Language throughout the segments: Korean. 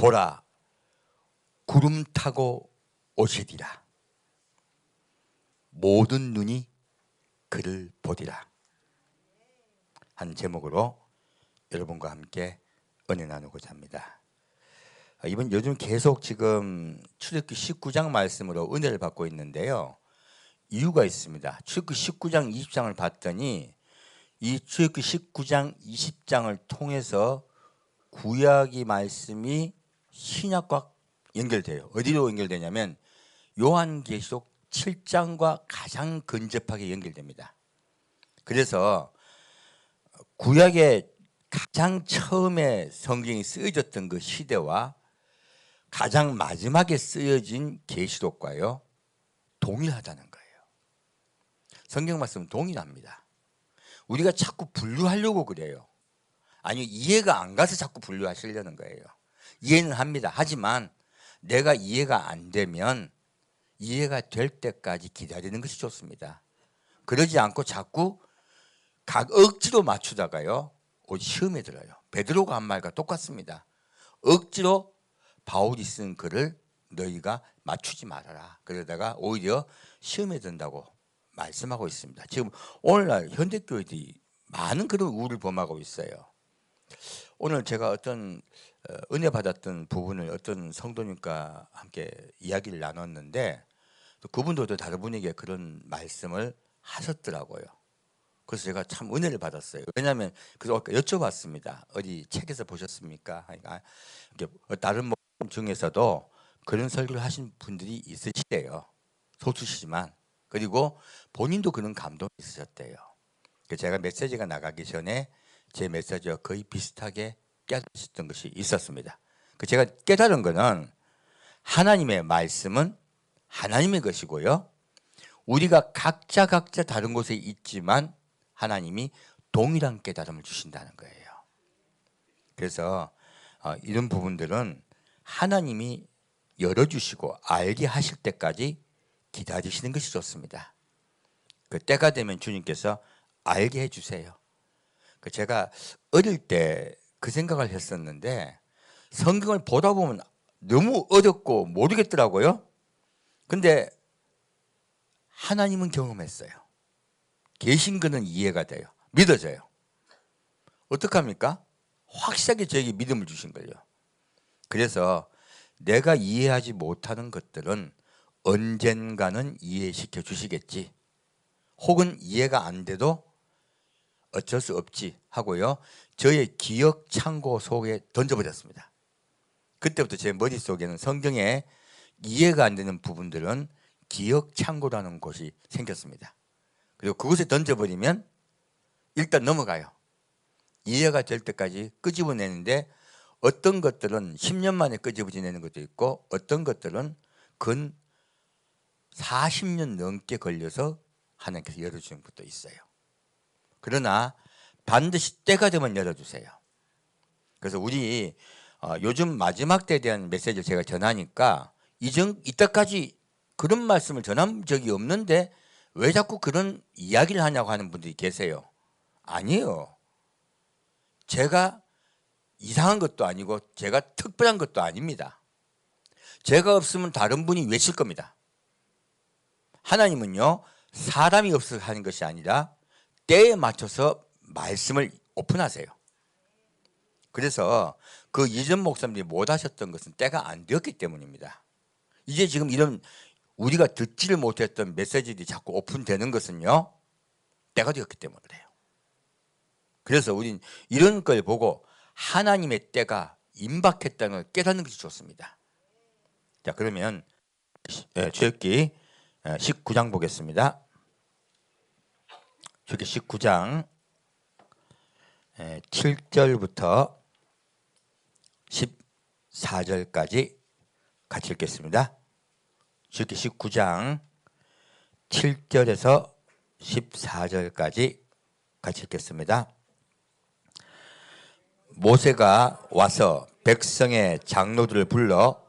보라 구름 타고 오시리라. 모든 눈이 그를 보리라. 한 제목으로 여러분과 함께 은혜 나누고자 합니다. 이번 요즘 계속 지금 출애굽기 19장 말씀으로 은혜를 받고 있는데요. 이유가 있습니다. 출애굽기 19장 20장을 봤더니 이 출애굽기 19장 20장을 통해서 구약의 말씀이 신약과 연결돼요. 어디로 연결되냐면 요한계시록 7장과 가장 근접하게 연결됩니다. 그래서 구약의 가장 처음에 성경이 쓰여졌던 그 시대와 가장 마지막에 쓰여진 계시록과요 동일하다는 거예요. 성경 말씀은 동일합니다. 우리가 자꾸 분류하려고 그래요. 아니, 이해가 안 가서 자꾸 분류하시려는 거예요. 이해는 합니다. 하지만 내가 이해가 안 되면 이해가 될 때까지 기다리는 것이 좋습니다. 그러지 않고 자꾸 억지로 맞추다가요 시험에 들어요. 베드로가 한 말과 똑같습니다. 억지로 바울이 쓴 글을 너희가 맞추지 말아라. 그러다가 오히려 시험에 든다고 말씀하고 있습니다. 지금 오늘날 현대교회들이 많은 그런 우를 범하고 있어요. 오늘 제가 어떤 은혜 받았던 부분을 어떤 성도님과 함께 이야기를 나눴는데 그분도 또 다른 분에게 그런 말씀을 하셨더라고요. 그래서 제가 참 은혜를 받았어요. 왜냐하면 그래서 여쭤봤습니다. 어디 책에서 보셨습니까? 그러니까 다른 목사 중에서도 그런 설교를 하신 분들이 있으시대요. 소수시지만. 그리고 본인도 그런 감동이 있으셨대요. 제가 메시지가 나가기 전에 제 메시지와 거의 비슷하게 깨달으셨던 것이 있었습니다. 제가 깨달은 것은 하나님의 말씀은 하나님의 것이고요. 우리가 각자 다른 곳에 있지만 하나님이 동일한 깨달음을 주신다는 거예요. 그래서 이런 부분들은 하나님이 열어주시고 알게 하실 때까지 기다리시는 것이 좋습니다. 그 때가 되면 주님께서 알게 해주세요. 제가 어릴 때 그 생각을 했었는데 성경을 보다 보면 너무 어렵고 모르겠더라고요. 근데 하나님은 경험했어요. 계신 거는 이해가 돼요. 믿어져요. 어떡합니까? 확실하게 저에게 믿음을 주신 거예요. 그래서 내가 이해하지 못하는 것들은 언젠가는 이해시켜 주시겠지. 혹은 이해가 안 돼도 어쩔 수 없지 하고요. 저의 기억 창고 속에 던져버렸습니다. 그때부터 제 머릿속에는 성경에 이해가 안 되는 부분들은 기억 창고라는 곳이 생겼습니다. 그리고 그곳에 던져버리면 일단 넘어가요. 이해가 될 때까지 끄집어내는데 어떤 것들은 10년 만에 끄집어내는 것도 있고 어떤 것들은 근 40년 넘게 걸려서 하나님께서 열어주는 것도 있어요. 그러나 반드시 때가 되면 열어주세요. 그래서 우리 요즘 마지막 때에 대한 메시지를 제가 전하니까 이때까지 그런 말씀을 전한 적이 없는데 왜 자꾸 그런 이야기를 하냐고 하는 분들이 계세요. 아니에요. 제가 이상한 것도 아니고 제가 특별한 것도 아닙니다. 제가 없으면 다른 분이 외칠 겁니다. 하나님은요 사람이 없어서 하는 것이 아니라 때에 맞춰서 말씀을 오픈하세요. 그래서 그 이전 목사님들이 못 하셨던 것은 때가 안 되었기 때문입니다. 이제 지금 이런 우리가 듣지를 못했던 메시지들이 자꾸 오픈되는 것은요 때가 되었기 때문에 그래요. 그래서 우린 이런 걸 보고 하나님의 때가 임박했다는 걸 깨닫는 것이 좋습니다. 자, 그러면 출애굽기 19장 보겠습니다. 출애굽기 19장 7절부터 14절까지 같이 읽겠습니다. 출애굽기 19장 7절에서 14절까지 같이 읽겠습니다. 모세가 와서 백성의 장로들을 불러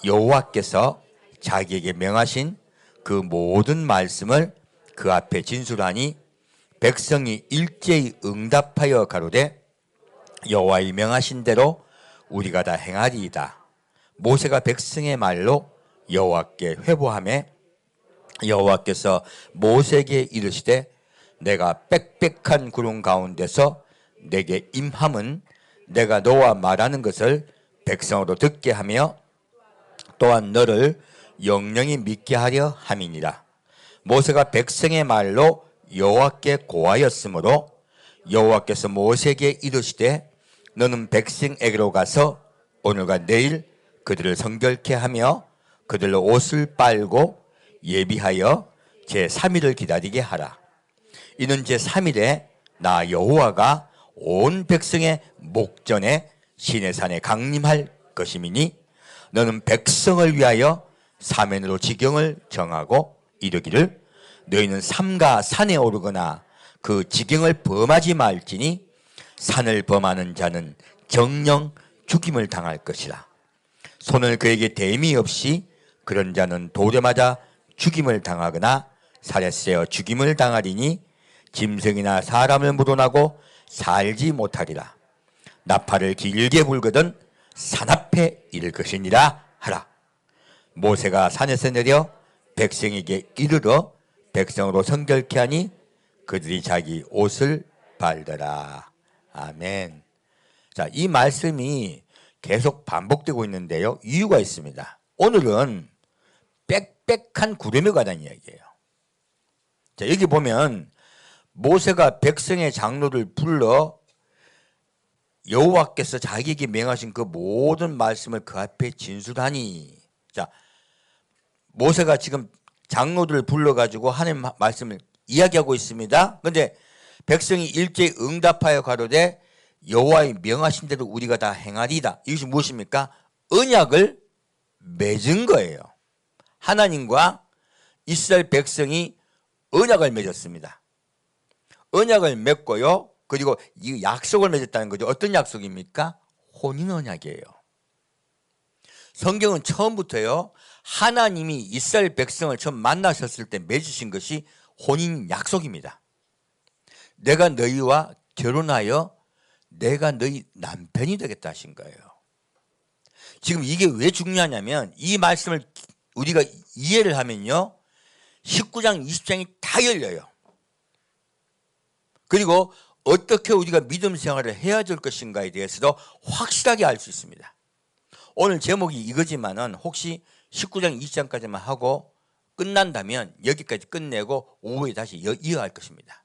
여호와께서 자기에게 명하신 그 모든 말씀을 그 앞에 진술하니 백성이 일제히 응답하여 가로되 여호와의 명하신 대로 우리가 다 행하리이다. 모세가 백성의 말로 여호와께 회보하매 여호와께서 모세에게 이르시되 내가 빽빽한 구름 가운데서 내게 임함은 내가 너와 말하는 것을 백성으로 듣게 하며 또한 너를 영영히 믿게 하려 함이니라. 모세가 백성의 말로 여호와께 고하였으므로 여호와께서 모세에게 이르시되 너는 백성에게로 가서 오늘과 내일 그들을 성결케 하며 그들로 옷을 빨고 예비하여 제3일을 기다리게 하라. 이는 제3일에 나 여호와가 온 백성의 목전에 시내산에 강림할 것임이니 너는 백성을 위하여 사면으로 지경을 정하고 이르기를 너희는 삼가 산에 오르거나 그 지경을 범하지 말지니 산을 범하는 자는 정령 죽임을 당할 것이라. 손을 그에게 댐이 없이 그런 자는 돌에 맞아 죽임을 당하거나 살에 쓰여 죽임을 당하리니 짐승이나 사람을 물어나고 살지 못하리라. 나팔을 길게 불거든 산 앞에 이를 것이니라 하라. 모세가 산에서 내려 백성에게 이르러 백성으로 성결케 하니 그들이 자기 옷을 빨더라. 아멘. 자, 이 말씀이 계속 반복되고 있는데요. 이유가 있습니다. 오늘은 빽빽한 구름에 관한 이야기예요. 자, 여기 보면 모세가 백성의 장로를 불러 여호와께서 자기에게 명하신 그 모든 말씀을 그 앞에 진술하니, 자, 모세가 지금 장로들을 불러가지고 하나님 말씀을 이야기하고 있습니다. 그런데 백성이 일제히 응답하여 가로되 여호와의 명하신 대로 우리가 다 행하리이다. 이것이 무엇입니까? 언약을 맺은 거예요. 하나님과 이스라엘 백성이 언약을 맺었습니다. 언약을 맺고요. 그리고 이 약속을 맺었다는 거죠. 어떤 약속입니까? 혼인 언약이에요. 성경은 처음부터요, 하나님이 이스라엘 백성을 처음 만나셨을 때 맺으신 것이 혼인 약속입니다. 내가 너희와 결혼하여 내가 너희 남편이 되겠다 하신 거예요. 지금 이게 왜 중요하냐면 이 말씀을 우리가 이해를 하면요, 19장, 20장이 다 열려요. 그리고 어떻게 우리가 믿음 생활을 해야 될 것인가에 대해서도 확실하게 알 수 있습니다. 오늘 제목이 이거지만은 혹시 19장, 20장까지만 하고 끝난다면 여기까지 끝내고 오후에 다시 이어갈 것입니다.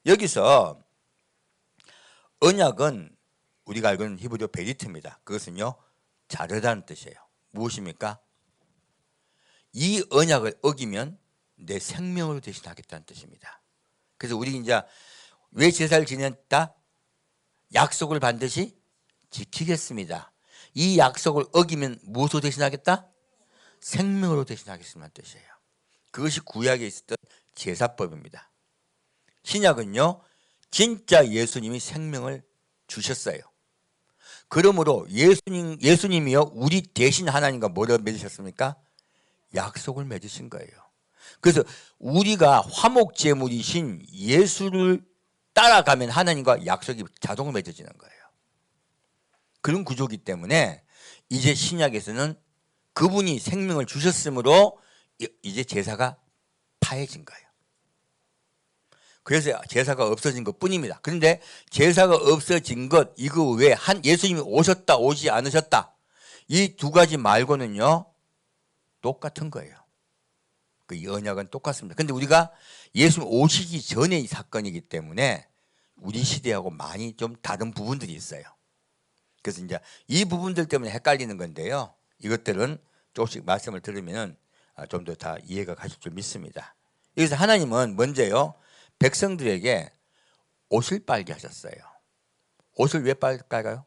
여기서 언약은 우리가 알고 있는 히브리어 베리트입니다. 그것은요, 자르다는 뜻이에요. 무엇입니까? 이 언약을 어기면 내 생명으로 대신하겠다는 뜻입니다. 그래서 우리 이제 왜 제사를 지냈다? 약속을 반드시 지키겠습니다. 이 약속을 어기면 무엇으로 대신하겠다? 생명으로 대신하겠습니다는 뜻이에요. 그것이 구약에 있었던 제사법입니다. 신약은요, 진짜 예수님이 생명을 주셨어요. 그러므로 예수님이요, 우리 대신 하나님과 뭐를 맺으셨습니까? 약속을 맺으신 거예요. 그래서 우리가 화목제물이신 예수를 따라가면 하나님과 약속이 자동으로 맺어지는 거예요. 그런 구조이기 때문에 이제 신약에서는 그분이 생명을 주셨으므로 이제 제사가 파해진 거예요. 그래서 제사가 없어진 것 뿐입니다. 그런데 제사가 없어진 것, 이거 외에 예수님이 오셨다 오지 않으셨다, 이 두 가지 말고는요 똑같은 거예요. 그 언약은 똑같습니다. 그런데 우리가 예수님 오시기 전의 사건이기 때문에 우리 시대하고 많이 좀 다른 부분들이 있어요. 그래서 이제 이 부분들 때문에 헷갈리는 건데요, 이것들은 조금씩 말씀을 들으면 좀 더 다 이해가 가실 줄 믿습니다. 여기서 하나님은 먼저요, 백성들에게 옷을 빨게 하셨어요. 옷을 왜 빨까요?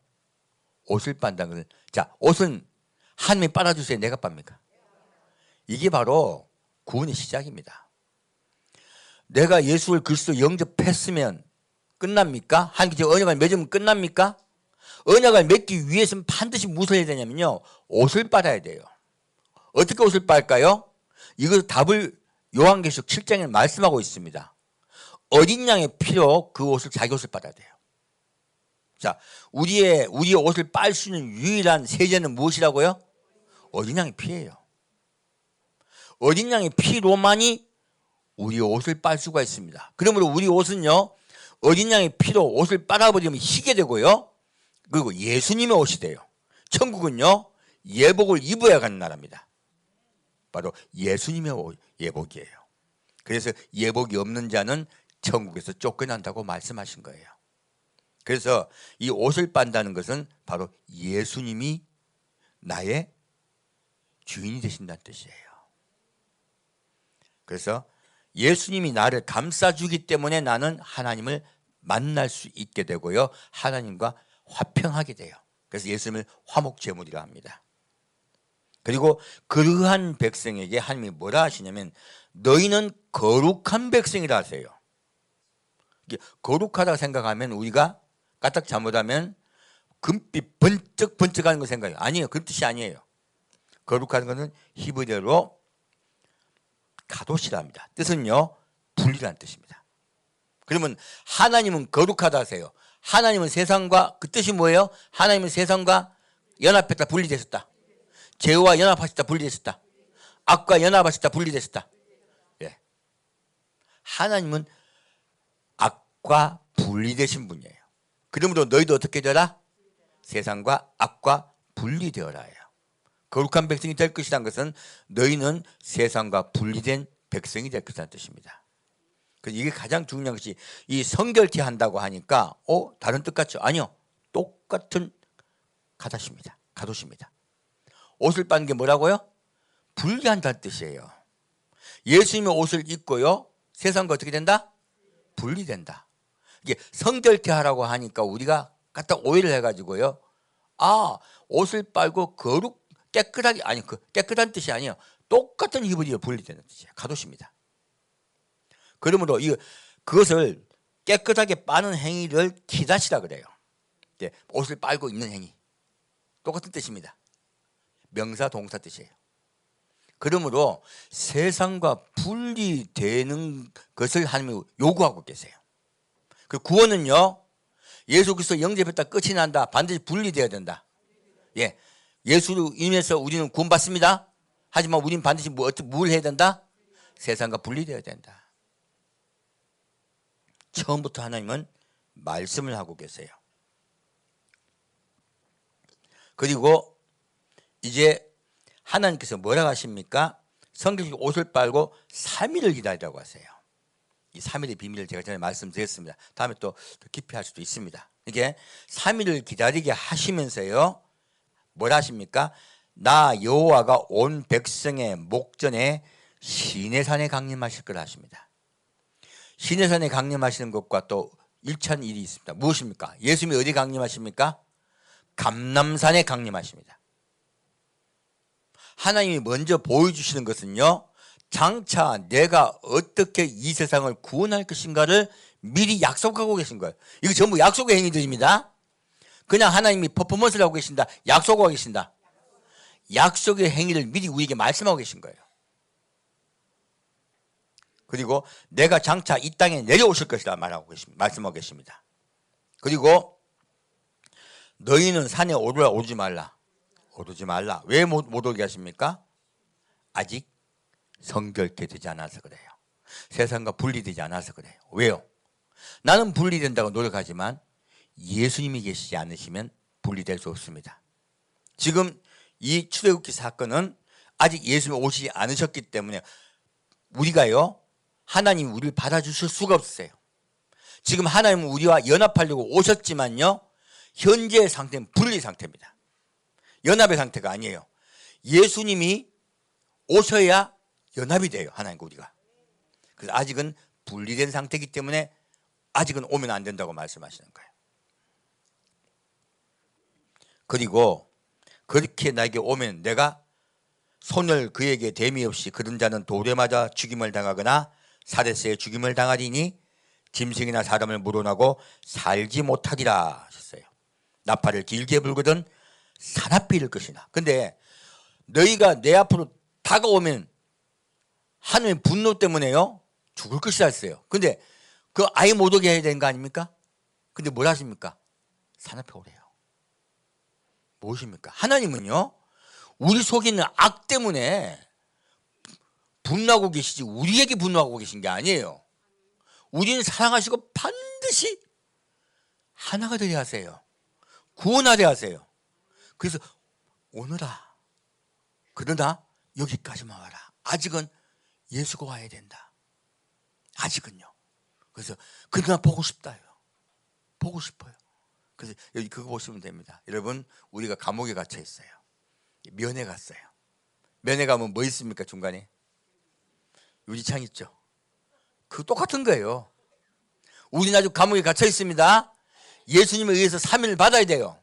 옷을 빤다는 것은, 자, 옷은 하나님이 빨아주세요, 내가 빱니까? 이게 바로 구원의 시작입니다. 내가 예수를 그리스도 영접했으면 끝납니까? 하나님께 언약을 맺으면 끝납니까? 언약을 맺기 위해서는 반드시 무엇을 해야 되냐면요, 옷을 빨아야 돼요. 어떻게 옷을 빨까요? 이거 답을 요한계시록 7장에 말씀하고 있습니다. 어린 양의 피로 그 옷을, 자기 옷을 빨아야 돼요. 자, 우리의 옷을 빨 수 있는 유일한 세제는 무엇이라고요? 어린 양의 피예요. 어린 양의 피로만이 우리 옷을 빨 수가 있습니다. 그러므로 우리 옷은요, 어린 양의 피로 옷을 빨아버리면 희게 되고요, 그리고 예수님의 옷이 돼요. 천국은요, 예복을 입어야 가는 나라입니다. 바로 예수님의 예복이에요. 그래서 예복이 없는 자는 천국에서 쫓겨난다고 말씀하신 거예요. 그래서 이 옷을 빤다는 것은 바로 예수님이 나의 주인이 되신다는 뜻이에요. 그래서 예수님이 나를 감싸주기 때문에 나는 하나님을 만날 수 있게 되고요, 하나님과 화평하게 돼요. 그래서 예수님을 화목제물이라 합니다. 그리고 그러한 백성에게 하나님이 뭐라 하시냐면 너희는 거룩한 백성이라 하세요. 거룩하다고 생각하면 우리가 까딱 잘못하면 금빛 번쩍번쩍하는 거 생각해요. 아니에요. 그런 뜻이 아니에요. 거룩한 것은 히브리어로 가도시랍니다. 뜻은요, 분리라는 뜻입니다. 그러면 하나님은 거룩하다 하세요. 하나님은 세상과, 그 뜻이 뭐예요? 하나님은 세상과 연합했다, 분리되셨다. 죄와 연합하셨다, 분리되셨다. 악과 연합하셨다, 분리되셨다. 예. 하나님은 악과 분리되신 분이에요. 그러므로 너희도 어떻게 되라? 세상과 악과 분리되어라 해요. 거룩한 백성이 될 것이라는 것은 너희는 세상과 분리된 백성이 될 것이라는 뜻입니다. 그래서 이게 가장 중요한 것이, 이 성결케 한다고 하니까 다른 뜻 같죠? 아니요. 똑같은 가도십니다. 옷을 빠는 게 뭐라고요? 분리한다는 뜻이에요. 예수님의 옷을 입고요, 세상과 어떻게 된다? 분리된다. 이게 성결케 하라고 하니까 우리가 갖다 오해를 해가지고요, 옷을 빨고 깨끗하게, 아니, 깨끗한 뜻이 아니에요. 똑같은 히브리어 분리되는 뜻이에요. 가도십니다. 그러므로 그것을 깨끗하게 빠는 행위를 기다시라 그래요. 옷을 빨고 입는 행위. 똑같은 뜻입니다. 명사, 동사 뜻이에요. 그러므로 세상과 분리되는 것을 하나님이 요구하고 계세요. 그 구원은요, 예수 그리스도 영접했다 끝이 난다. 반드시 분리되어야 된다. 예, 예수로 인해서 우리는 구원받습니다. 하지만 우리는 반드시 뭘 해야 된다? 세상과 분리되어야 된다. 처음부터 하나님은 말씀을 하고 계세요. 그리고 이제 하나님께서 뭐라고 하십니까? 성경의 옷을 빨고 3일을 기다리라고 하세요. 이 3일의 비밀을 제가 전에 말씀드렸습니다. 다음에 또 깊이 할 수도 있습니다. 이게 3일을 기다리게 하시면서요, 뭐라 하십니까? 나 여호와가 온 백성의 목전에 시내산에 강림하실 거라 하십니다. 시내산에 강림하시는 것과 또 일치한 일이 있습니다. 무엇입니까? 예수님이 어디 강림하십니까? 감람산에 강림하십니다. 하나님이 먼저 보여주시는 것은요, 장차 내가 어떻게 이 세상을 구원할 것인가를 미리 약속하고 계신 거예요. 이거 전부 약속의 행위들입니다. 그냥 하나님이 퍼포먼스를 하고 계신다, 약속하고 계신다. 약속의 행위를 미리 우리에게 말씀하고 계신 거예요. 그리고 내가 장차 이 땅에 내려오실 것이라 말씀하고 계십니다. 그리고 너희는 산에 오르지 말라. 왜 못 오게 하십니까? 아직 성결케 되지 않아서 그래요. 세상과 분리되지 않아서 그래요. 왜요? 나는 분리된다고 노력하지만 예수님이 계시지 않으시면 분리될 수 없습니다. 지금 이 출애굽기 사건은 아직 예수님이 오시지 않으셨기 때문에 우리가요, 하나님이 우리를 받아주실 수가 없어요. 지금 하나님은 우리와 연합하려고 오셨지만요, 현재의 상태는 분리 상태입니다. 연합의 상태가 아니에요. 예수님이 오셔야 연합이 돼요, 하나님과 우리가. 그래서 아직은 분리된 상태이기 때문에 아직은 오면 안 된다고 말씀하시는 거예요. 그리고 그렇게 나에게 오면 내가 손을 그에게 댐이 없이 그런 자는 돌에 맞아 죽임을 당하거나 사데스에 죽임을 당하리니 짐승이나 사람을 물어나고 살지 못하리라 하셨어요. 나팔을 길게 불거든 사납게 이를 것이나. 근데 너희가 내 앞으로 다가오면 하나님의 분노 때문에요, 죽을 것이라 했어요. 근데 그 아예 못 오게 해야 되는 거 아닙니까? 근데 뭘 하십니까? 사납해 오래요. 무엇입니까? 하나님은요, 우리 속에 있는 악 때문에 분노하고 계시지 우리에게 분노하고 계신 게 아니에요. 우리는 사랑하시고 반드시 하나가 되게 하세요. 구원하게 하세요. 그래서 오너라. 그러나 여기까지만 와라. 아직은 예수가 와야 된다. 아직은요. 그래서 그러나 보고 싶다요. 보고 싶어요. 그래서 여기 그거 보시면 됩니다. 여러분, 우리가 감옥에 갇혀 있어요. 면회 갔어요. 면회 가면 뭐 있습니까? 중간에 유리창 있죠. 그 똑같은 거예요. 우리는 아직 감옥에 갇혀 있습니다. 예수님에 의해서 3일을 받아야 돼요.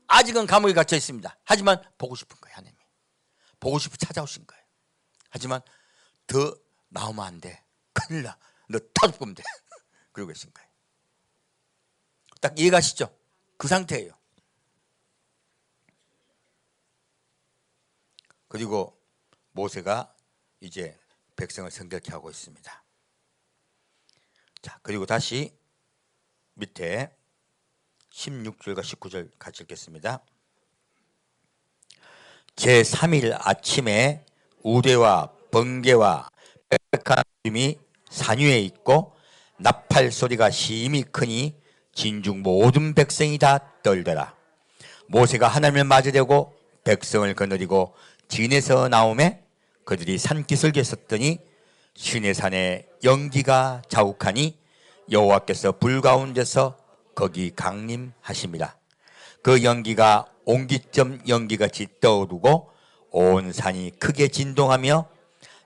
아직은 감옥에 갇혀 있습니다. 하지만 보고 싶은 거예요. 하나님이 보고 싶어 찾아오신 거예요. 하지만 더 나오면 안 돼. 큰일 나. 너 터져보면 돼. 그러고 계신 거예요. 딱 이해가시죠? 그 상태예요. 그리고 모세가 이제 백성을 성결케 하고 있습니다. 자, 그리고 다시 밑에 16절과 19절 같이 읽겠습니다. 제3일 아침에 우레와 번개와 빽빽한 구름이 산 위에 있고 나팔 소리가 심히 크니 진중 모든 백성이 다 떨더라. 모세가 하나님을 맞으려고 백성을 거느리고 진에서 나오매 그들이 산기슭에 섰더니 시내산에 연기가 자욱하니 여호와께서 불 가운데서 거기 강림하십니다. 그 연기가 옹기점 연기같이 떠오르고 온 산이 크게 진동하며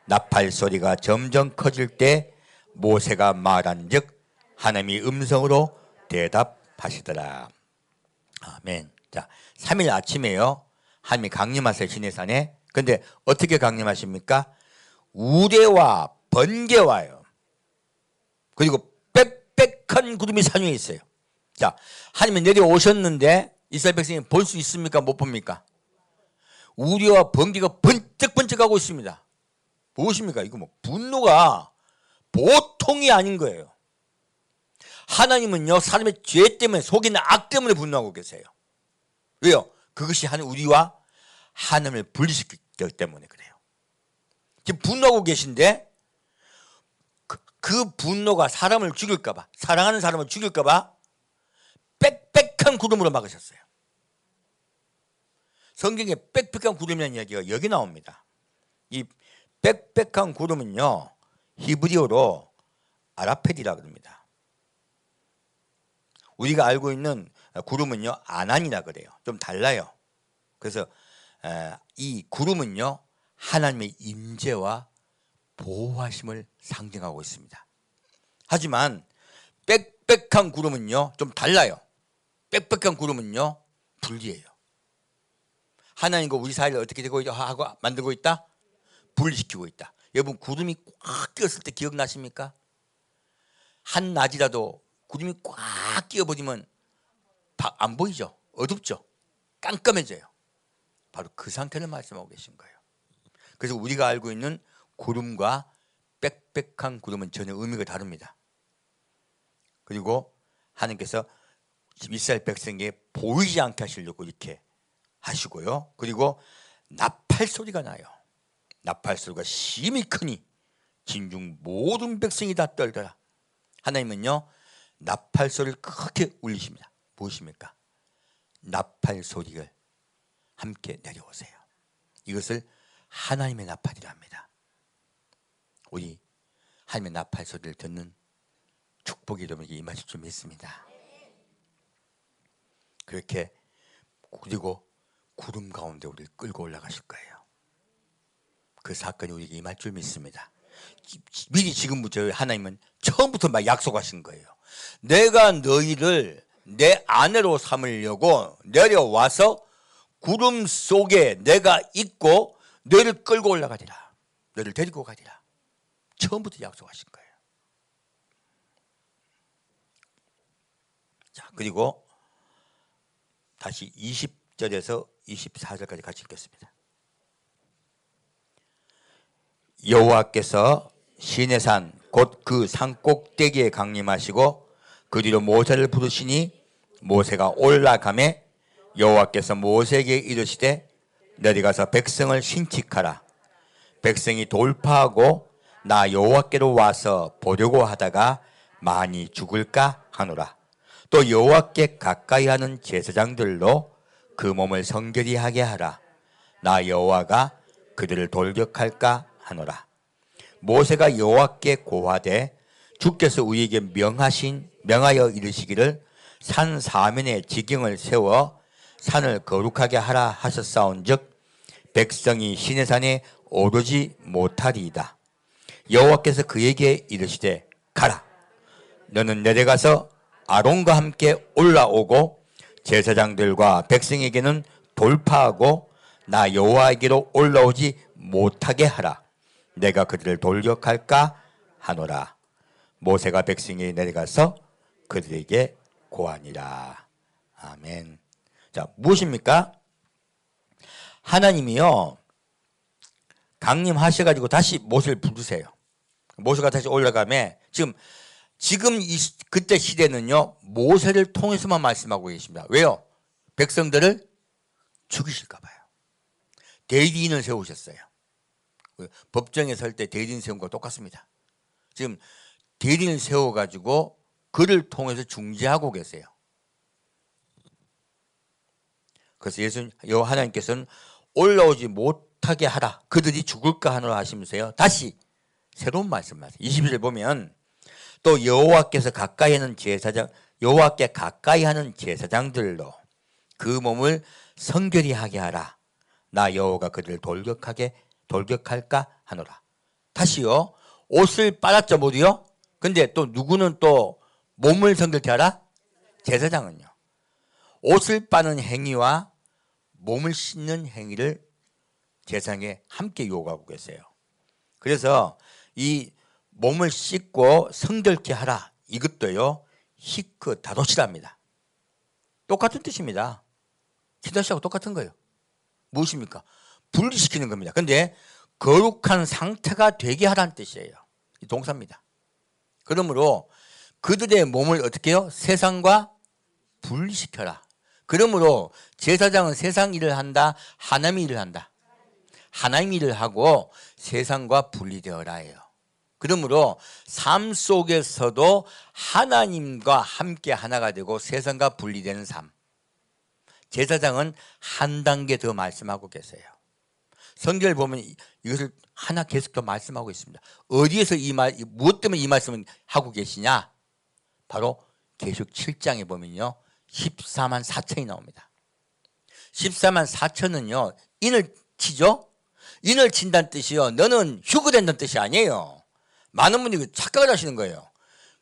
나팔 소리가 점점 커질 때 모세가 말한즉 하나님이 음성으로 대답하시더라. 아멘. 자, 3일 아침에요. 하나님이 강림하세요. 시내산에. 근데 어떻게 강림하십니까? 우레와 번개와요. 그리고 빽빽한 구름이 산 위에 있어요. 자, 하나님이 내려오셨는데 이스라엘 백성이 볼 수 있습니까? 못 봅니까? 우레와 번개가 번쩍번쩍하고 있습니다. 무엇입니까? 이거 뭐 분노가 보통이 아닌 거예요. 하나님은요, 사람의 죄 때문에, 속에 있는 악 때문에 분노하고 계세요. 왜요? 그것이 우리와 하나님을 분리시키기 때문에 그래요. 지금 분노하고 계신데 그 분노가 사람을 죽일까봐, 사랑하는 사람을 죽일까봐 빽빽한 구름으로 막으셨어요. 성경에 빽빽한 구름이라는 이야기가 여기 나옵니다. 이 빽빽한 구름은요, 히브리어로 아라펠이라고 합니다. 우리가 알고 있는 구름은요, 아난이라 그래요. 좀 달라요. 그래서 이 구름은요, 하나님의 임재와 보호하심을 상징하고 있습니다. 하지만 빽빽한 구름은요, 좀 달라요. 빽빽한 구름은요, 분리해요. 하나님과 우리 사이를 어떻게 되고 하고 만들고 있다? 분리시키고 있다. 여러분, 구름이 꽉 끼었을 때 기억나십니까? 한낮이라도 구름이 꽉 끼어버리면 안 보이죠? 어둡죠? 깜깜해져요. 바로 그 상태를 말씀하고 계신 거예요. 그래서 우리가 알고 있는 구름과 빽빽한 구름은 전혀 의미가 다릅니다. 그리고 하나님께서 이스라엘 백성에게 보이지 않게 하시려고 이렇게 하시고요. 그리고 나팔 소리가 나요. 나팔 소리가 심히 크니 진중 모든 백성이 다 떨더라. 하나님은요, 나팔 소리를 크게 울리십니다. 무엇입니까? 나팔 소리를 함께 내려오세요. 이것을 하나님의 나팔이라 합니다. 우리 하나님의 나팔 소리를 듣는 축복이 여러분에게 임하실 줄 믿습니다. 그렇게, 그리고 구름 가운데 우리를 끌고 올라가실 거예요. 그 사건이 우리에게 임할 줄 믿습니다. 미리 지금부터 하나님은 처음부터 막 약속하신 거예요. 내가 너희를 내 아내로 삼으려고 내려와서 구름 속에 내가 있고 너희를 끌고 올라가리라. 너희를 데리고 가리라. 처음부터 약속하신 거예요. 자, 그리고 다시 20절에서 24절까지 같이 읽겠습니다. 여호와께서 시내산 곧 그 산 꼭대기에 강림하시고 그 뒤로 모세를 부르시니 모세가 올라가매 여호와께서 모세에게 이르시되 내려가서 백성을 신칙하라. 백성이 돌파하고 나 여호와께로 와서 보려고 하다가 많이 죽을까 하노라. 또 여호와께 가까이 하는 제사장들로 그 몸을 성결히 하게 하라. 나 여호와가 그들을 돌격할까 하노라. 모세가 여호와께 고하되 주께서 우리에게 명하여 이르시기를 산 사면에 지경을 세워 산을 거룩하게 하라 하셨사온즉 백성이 시내산에 오르지 못하리이다. 여호와께서 그에게 이르시되 가라. 너는 내려가서 아론과 함께 올라오고 제사장들과 백성에게는 돌파하고 나 여호와에게로 올라오지 못하게 하라. 내가 그들을 돌격할까 하노라. 모세가 백성에게 내려가서 그들에게 고하니라. 아멘. 자, 무엇입니까? 하나님이요 강림하셔가지고 다시 모세를 부르세요. 모세가 다시 올라가면 지금 그때 시대는요 모세를 통해서만 말씀하고 계십니다. 왜요? 백성들을 죽이실까 봐요. 대리인을 세우셨어요. 법정에 설 때 대리인 세운 거 똑같습니다. 지금 대리인을 세워가지고 그를 통해서 중재하고 계세요. 그래서 하나님께서는 올라오지 못하게 하라. 그들이 죽을까 하노라 하시면서요 다시 새로운 말씀을 하세요. 21절 보면 또 여호와께 가까이 하는 제사장들로 그 몸을 성결히 하게 하라. 나 여호와가 그들을 돌격할까 하노라. 다시요 옷을 빨았죠 모두요. 근데 또 누구는 또 몸을 성결케 하라? 제사장은요. 옷을 빠는 행위와 몸을 씻는 행위를 제사장에 함께 요구하고 계세요. 그래서 이 몸을 씻고 성결케 하라 이것도요 히크 다도시랍니다. 똑같은 뜻입니다. 키다시하고 똑같은 거예요. 무엇입니까? 분리시키는 겁니다. 그런데 거룩한 상태가 되게 하라는 뜻이에요. 이 동사입니다. 그러므로 그들의 몸을 어떻게 해요? 세상과 분리시켜라. 그러므로 제사장은 세상 일을 한다, 하나님 일을 한다. 하나님 일을 하고 세상과 분리되어라예요. 그러므로 삶 속에서도 하나님과 함께 하나가 되고 세상과 분리되는 삶. 제사장은 한 단계 더 말씀하고 계세요. 성경을 보면 이것을 하나 계속 더 말씀하고 있습니다. 어디에서 무엇 때문에 이 말씀을 하고 계시냐? 바로 계시록 7장에 보면요 14만 4천이 나옵니다. 14만 4천은요 인을 치죠. 인을 친다는 뜻이요 너는 휴거된다는 뜻이 아니에요. 많은 분들이 착각을 하시는 거예요.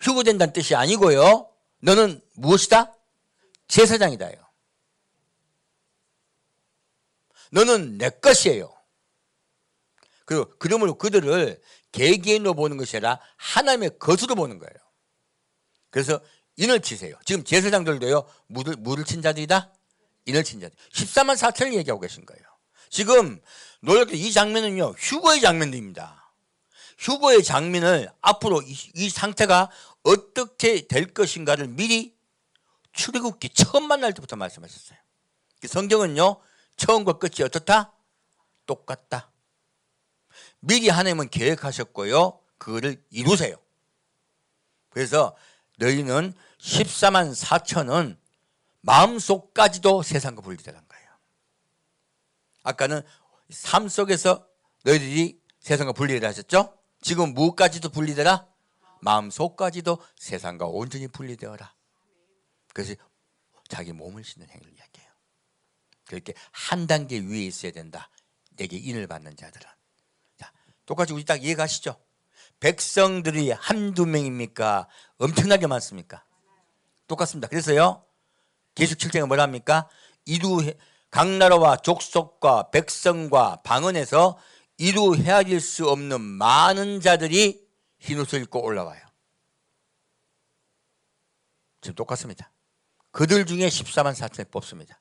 휴거된다는 뜻이 아니고요 너는 무엇이다? 제사장이다요. 너는 내 것이에요. 그러므로 그들을 개개인으로 보는 것이 아니라 하나님의 것으로 보는 거예요. 그래서 인을 치세요. 지금 제사장들도요 물을 친 자들이다? 인을 친 자들. 14만 4천을 얘기하고 계신 거예요. 지금 놀랍게 이 장면은요 휴거의 장면입니다. 휴거의 장면을 앞으로 이 상태가 어떻게 될 것인가를 미리 출애굽기 처음 만날 때부터 말씀하셨어요. 성경은요 처음과 끝이 어떻다? 똑같다. 미리 하나님은 계획하셨고요 그거를 이루세요. 그래서 너희는 14만 4천은 마음속까지도 세상과 분리되는 거예요. 아까는 삶 속에서 너희들이 세상과 분리되라 하셨죠? 지금 무엇까지도 분리되라? 마음속까지도 세상과 온전히 분리되어라. 그래서 자기 몸을 씻는 행위를 이야기해요. 그렇게 한 단계 위에 있어야 된다. 내게 인을 받는 자들은. 자, 똑같이 우리 딱 이해가시죠? 백성들이 한두 명입니까? 엄청나게 많습니까? 똑같습니다. 그래서요 계시록 7장에 뭐라 합니까? 각 나라와 족속과 백성과 방언에서 이루 헤아릴 수 없는 많은 자들이 흰옷을 입고 올라와요. 지금 똑같습니다. 그들 중에 14만 4천을 뽑습니다.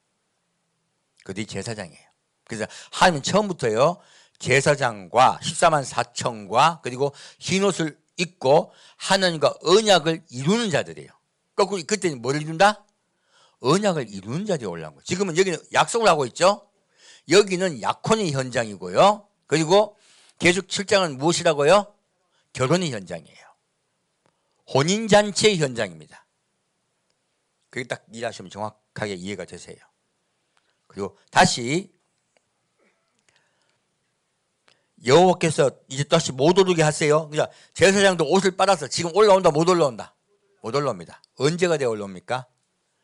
그들이 제사장이에요. 그래서 하나님은 처음부터요 제사장과 14만 4천과 그리고 흰옷을 입고 하나님과 언약을 이루는 자들이에요. 거꾸로 그때는 뭘 이룬다? 언약을 이루는 자들이 올라온 거예요. 지금은 여기는 약속을 하고 있죠. 여기는 약혼의 현장이고요. 그리고 계속 7장은 무엇이라고요? 결혼의 현장이에요. 혼인잔치의 현장입니다. 그게 딱 이해하시면 정확하게 이해가 되세요. 그리고 다시 여호와께서 이제 다시 못 오르게 하세요. 그러니까 제사장도 옷을 빨아서 지금 올라온다 못 올라온다? 못 올라옵니다. 언제가 돼 올라옵니까?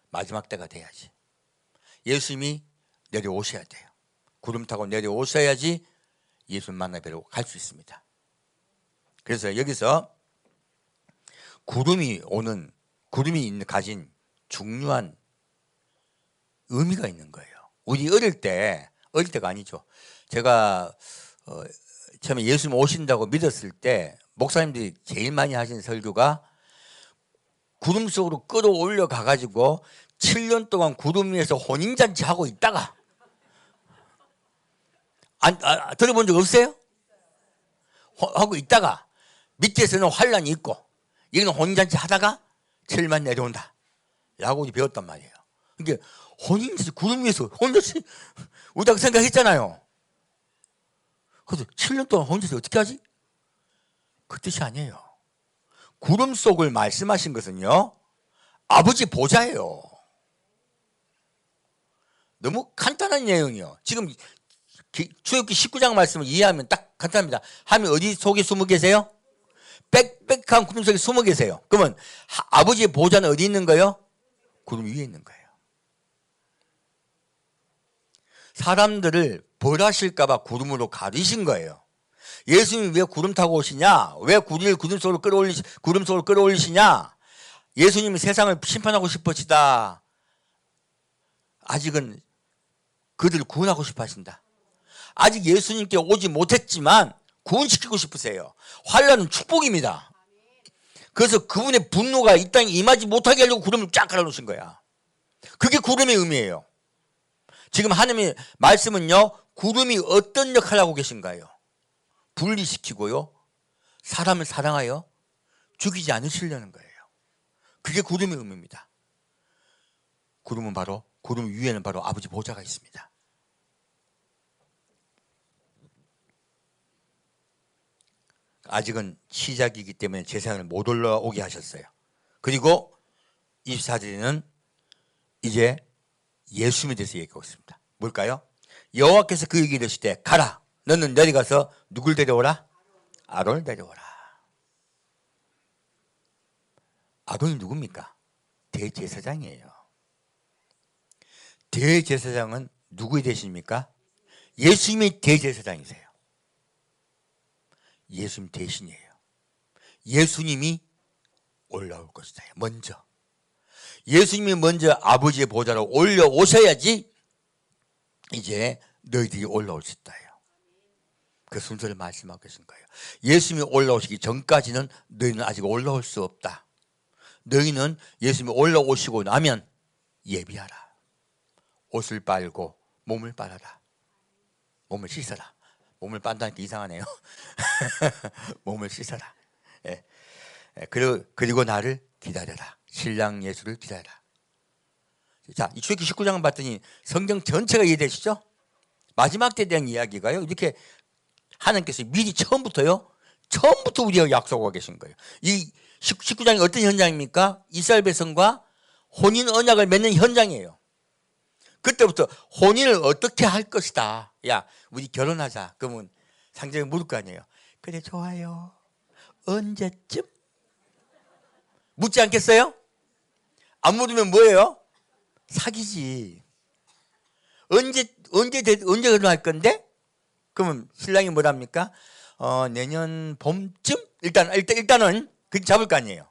마지막 때가 돼야지. 예수님이 내려오셔야 돼요. 구름 타고 내려오셔야지 예수님 만나 뵈러 갈 수 있습니다. 그래서 여기서 구름이 가진 중요한 의미가 있는 거예요. 우리 어릴 때가 아니죠. 제가 처음에 예수님 오신다고 믿었을 때 목사님들이 제일 많이 하신 설교가 구름 속으로 끌어올려 가가지고 7년 동안 구름 위에서 혼인잔치 하고 있다가 들어본 적 없어요? 하고 있다가 밑에서는 환란이 있고 여기는 혼인잔치 하다가 7만 내려온다 라고 우리 배웠단 말이에요. 그러니까 혼인잔치 구름 위에서 혼인잔치 우리가 생각했잖아요. 그래서 7년 동안 혼인잔치 어떻게 하지? 그 뜻이 아니에요. 구름 속을 말씀하신 것은요 아버지 보좌예요. 너무 간단한 내용이요. 지금 출애굽기 19장 말씀을 이해하면 딱 간단합니다. 하나님 어디 속에 숨어 계세요? 빽빽한 구름 속에 숨어 계세요. 그러면 아버지의 보좌는 어디 있는 거예요? 구름 위에 있는 거예요. 사람들을 벌하실까 봐 구름으로 가리신 거예요. 예수님이 왜 구름 타고 오시냐? 왜 우리를 구름 속으로 끌어올리시냐? 예수님이 세상을 심판하고 싶으시다. 아직은 그들을 구원하고 싶어 하신다. 아직 예수님께 오지 못했지만 구원시키고 싶으세요. 환란은 축복입니다. 그래서 그분의 분노가 이 땅에 임하지 못하게 하려고 구름을 쫙 깔아놓으신 거야. 그게 구름의 의미예요. 지금 하나님의 말씀은요 구름이 어떤 역할을 하고 계신가요? 분리시키고요 사람을 사랑하여 죽이지 않으시려는 거예요. 그게 구름의 의미입니다. 구름 위에는 바로 아버지 보좌가 있습니다. 아직은 시작이기 때문에 제사장을 못 올라오게 하셨어요. 그리고 24절에는 이제 예수님에 대해서 얘기하고 있습니다. 뭘까요? 여호와께서 그에게 이르시되 가라 너는 내려가서 누굴 데려오라? 아론을 데려오라. 아론이 누굽니까? 대제사장이에요. 대제사장은 누구의 대신입니까? 예수님이 대제사장이세요. 예수님 대신이에요. 예수님이 올라올 것이다. 먼저 예수님이 먼저 아버지의 보좌로 올려오셔야지 이제 너희들이 올라올 수 있다. 그 순서를 말씀하고 계신 거예요. 예수님이 올라오시기 전까지는 너희는 아직 올라올 수 없다. 너희는 예수님이 올라오시고 나면 예비하라. 옷을 빨고 몸을 빨아라. 몸을 씻어라. 몸을 빤다니까 이상하네요. 몸을 씻어라. 예. 그리고 나를 기다려라. 신랑 예수를 기다려라. 자, 이 출애굽기 19장을 봤더니 성경 전체가 이해되시죠? 마지막 때에 대한 이야기가요. 이렇게 하나님께서 미리 처음부터 우리와 약속하고 계신 거예요. 이 19장이 어떤 현장입니까? 이스라엘 백성과 혼인 언약을 맺는 현장이에요. 그때부터 혼인을 어떻게 할 것이다. 야, 우리 결혼하자. 그러면 상대방이 물을 거 아니에요. 그래, 좋아요. 언제쯤? 묻지 않겠어요? 안 물으면 뭐예요? 사귀지. 언제 결혼할 건데? 그러면 신랑이 뭐랍니까? 내년 봄쯤? 일단은 그렇게 잡을 거 아니에요.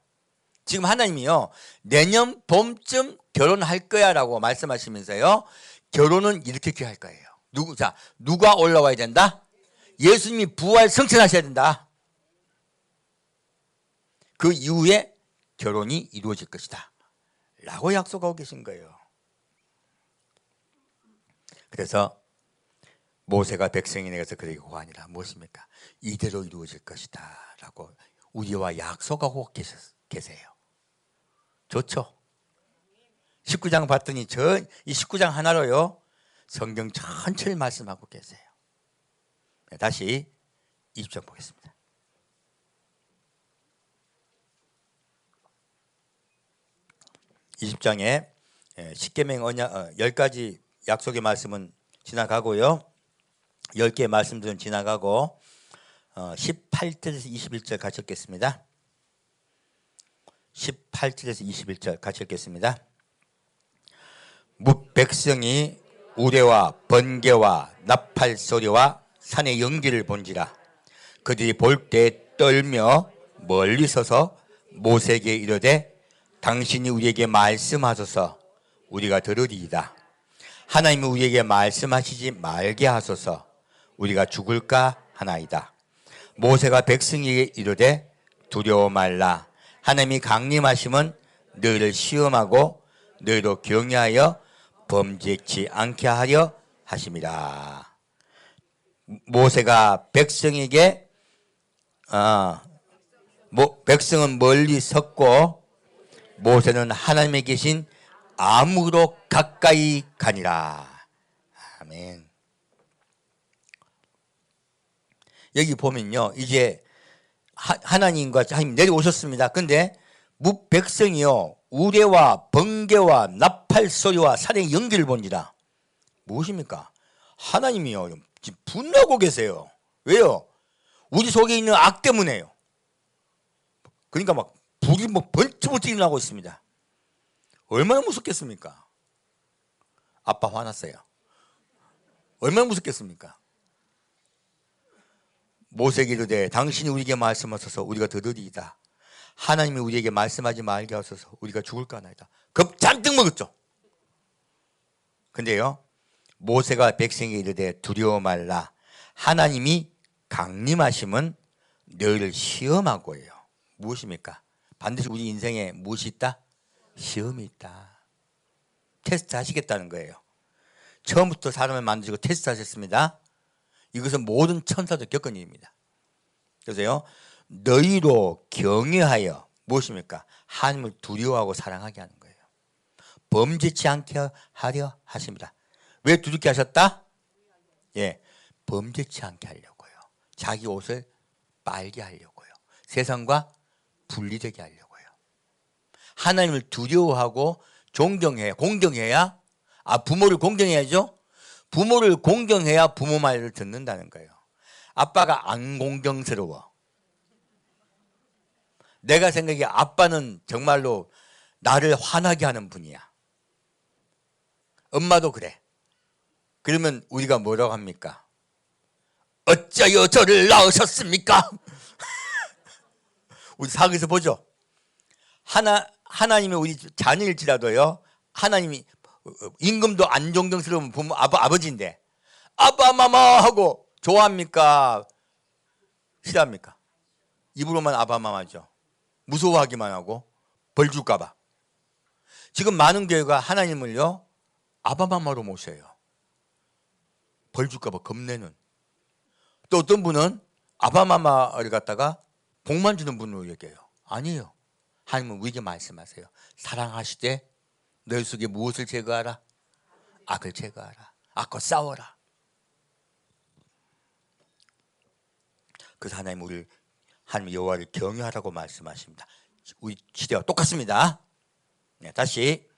지금 하나님이요 내년 봄쯤 결혼할 거야 라고 말씀하시면서요 결혼은 이렇게 할 거예요. 누가 올라와야 된다? 예수님이 부활 승천하셔야 된다. 그 이후에 결혼이 이루어질 것이다 라고 약속하고 계신 거예요. 그래서 모세가 백성이 내가서 그에게 고하니라 무엇입니까? 이대로 이루어질 것이다 라고 우리와 약속하고 계세요. 좋죠? 19장 봤더니 이 19장 하나로요 성경 전체를 말씀하고 계세요. 다시 20장 보겠습니다. (20장에) 십계명 언약 10가지 약속의 말씀은 지나가고요. 10개의 말씀들은 지나가고 18절에서 21절 같이 읽겠습니다. 18절에서 21절 같이 읽겠습니다. 백성이 우레와 번개와 나팔 소리와 산의 연기를 본지라. 그들이 볼 때 떨며 멀리 서서 모세에게 이르되 당신이 우리에게 말씀하소서 우리가 들으리이다. 하나님이 우리에게 말씀하시지 말게 하소서 우리가 죽을까 하나이다. 모세가 백성에게 이르되 두려워 말라. 하나님이 강림하심은 너희를 시험하고 너희로 경외하여 범죄치 않게 하려 하심이라. 모세가 백성에게 백성은 멀리 섰고 모세는 하나님에 계신 암으로 가까이 가니라. 아멘. 여기 보면요, 이제 하나님과 하나님 내려오셨습니다. 근데 백성이요 우레와 번개와 나팔 소리와 산의 연기를 본지라. 무엇입니까? 하나님이요 지금 분노하고 계세요. 왜요? 우리 속에 있는 악 때문에요. 그러니까 막 불이 번쩍번쩍 일어나고 있습니다. 얼마나 무섭겠습니까? 아빠 화났어요. 얼마나 무섭겠습니까? 모세에게 이르되 당신이 우리에게 말씀하소서 우리가 들으리이다. 하나님이 우리에게 말씀하지 말게 하소서 우리가 죽을까 하나이다. 겁 잔뜩 먹었죠. 근데요 모세가 백성에게 이르되 두려워 말라. 하나님이 강림하심은 너희를 시험하고요. 무엇입니까? 반드시 우리 인생에 무엇이 있다? 시험이 있다. 테스트 하시겠다는 거예요. 처음부터 사람을 만드시고 테스트 하셨습니다. 이것은 모든 천사도 겪은 일입니다. 그래서요 너희로 경외하여 무엇입니까? 하나님을 두려워하고 사랑하게 하는 거예요. 범죄치 않게 하려 하십니다. 왜 두렵게 하셨다? 예, 범죄치 않게 하려고요. 자기 옷을 빨게 하려고요. 세상과 분리되게 하려고요. 하나님을 두려워하고 존경해야, 공경해야, 부모를 공경해야죠. 부모를 공경해야 부모 말을 듣는다는 거예요. 아빠가 안 공경스러워. 내가 생각해 아빠는 정말로 나를 화나게 하는 분이야. 엄마도 그래. 그러면 우리가 뭐라고 합니까? 어쩌여 저를 낳으셨습니까? 우리 사극에서 보죠. 하나님이 우리 자녀일지라도요. 하나님이 임금도 안 존경스러운 부모 아버지인데 아빠 마마 하고 좋아합니까? 싫어합니까? 입으로만 아빠 마마죠. 무서워하기만 하고 벌 줄까 봐. 지금 많은 교회가 하나님을요 아빠 마마로 모셔요. 벌 줄까 봐 겁내는. 또 어떤 분은 아빠 마마를 갖다가 복만 주는 분으로 얘기해요. 아니에요. 하나님은 우리에게 말씀하세요. 사랑하시되 너희 속에 무엇을 제거하라? 악을 제거하라. 악과 싸워라. 그래서 하나님 여호와를 경외하라고 말씀하십니다. 우리 시대와 똑같습니다. 네, 다시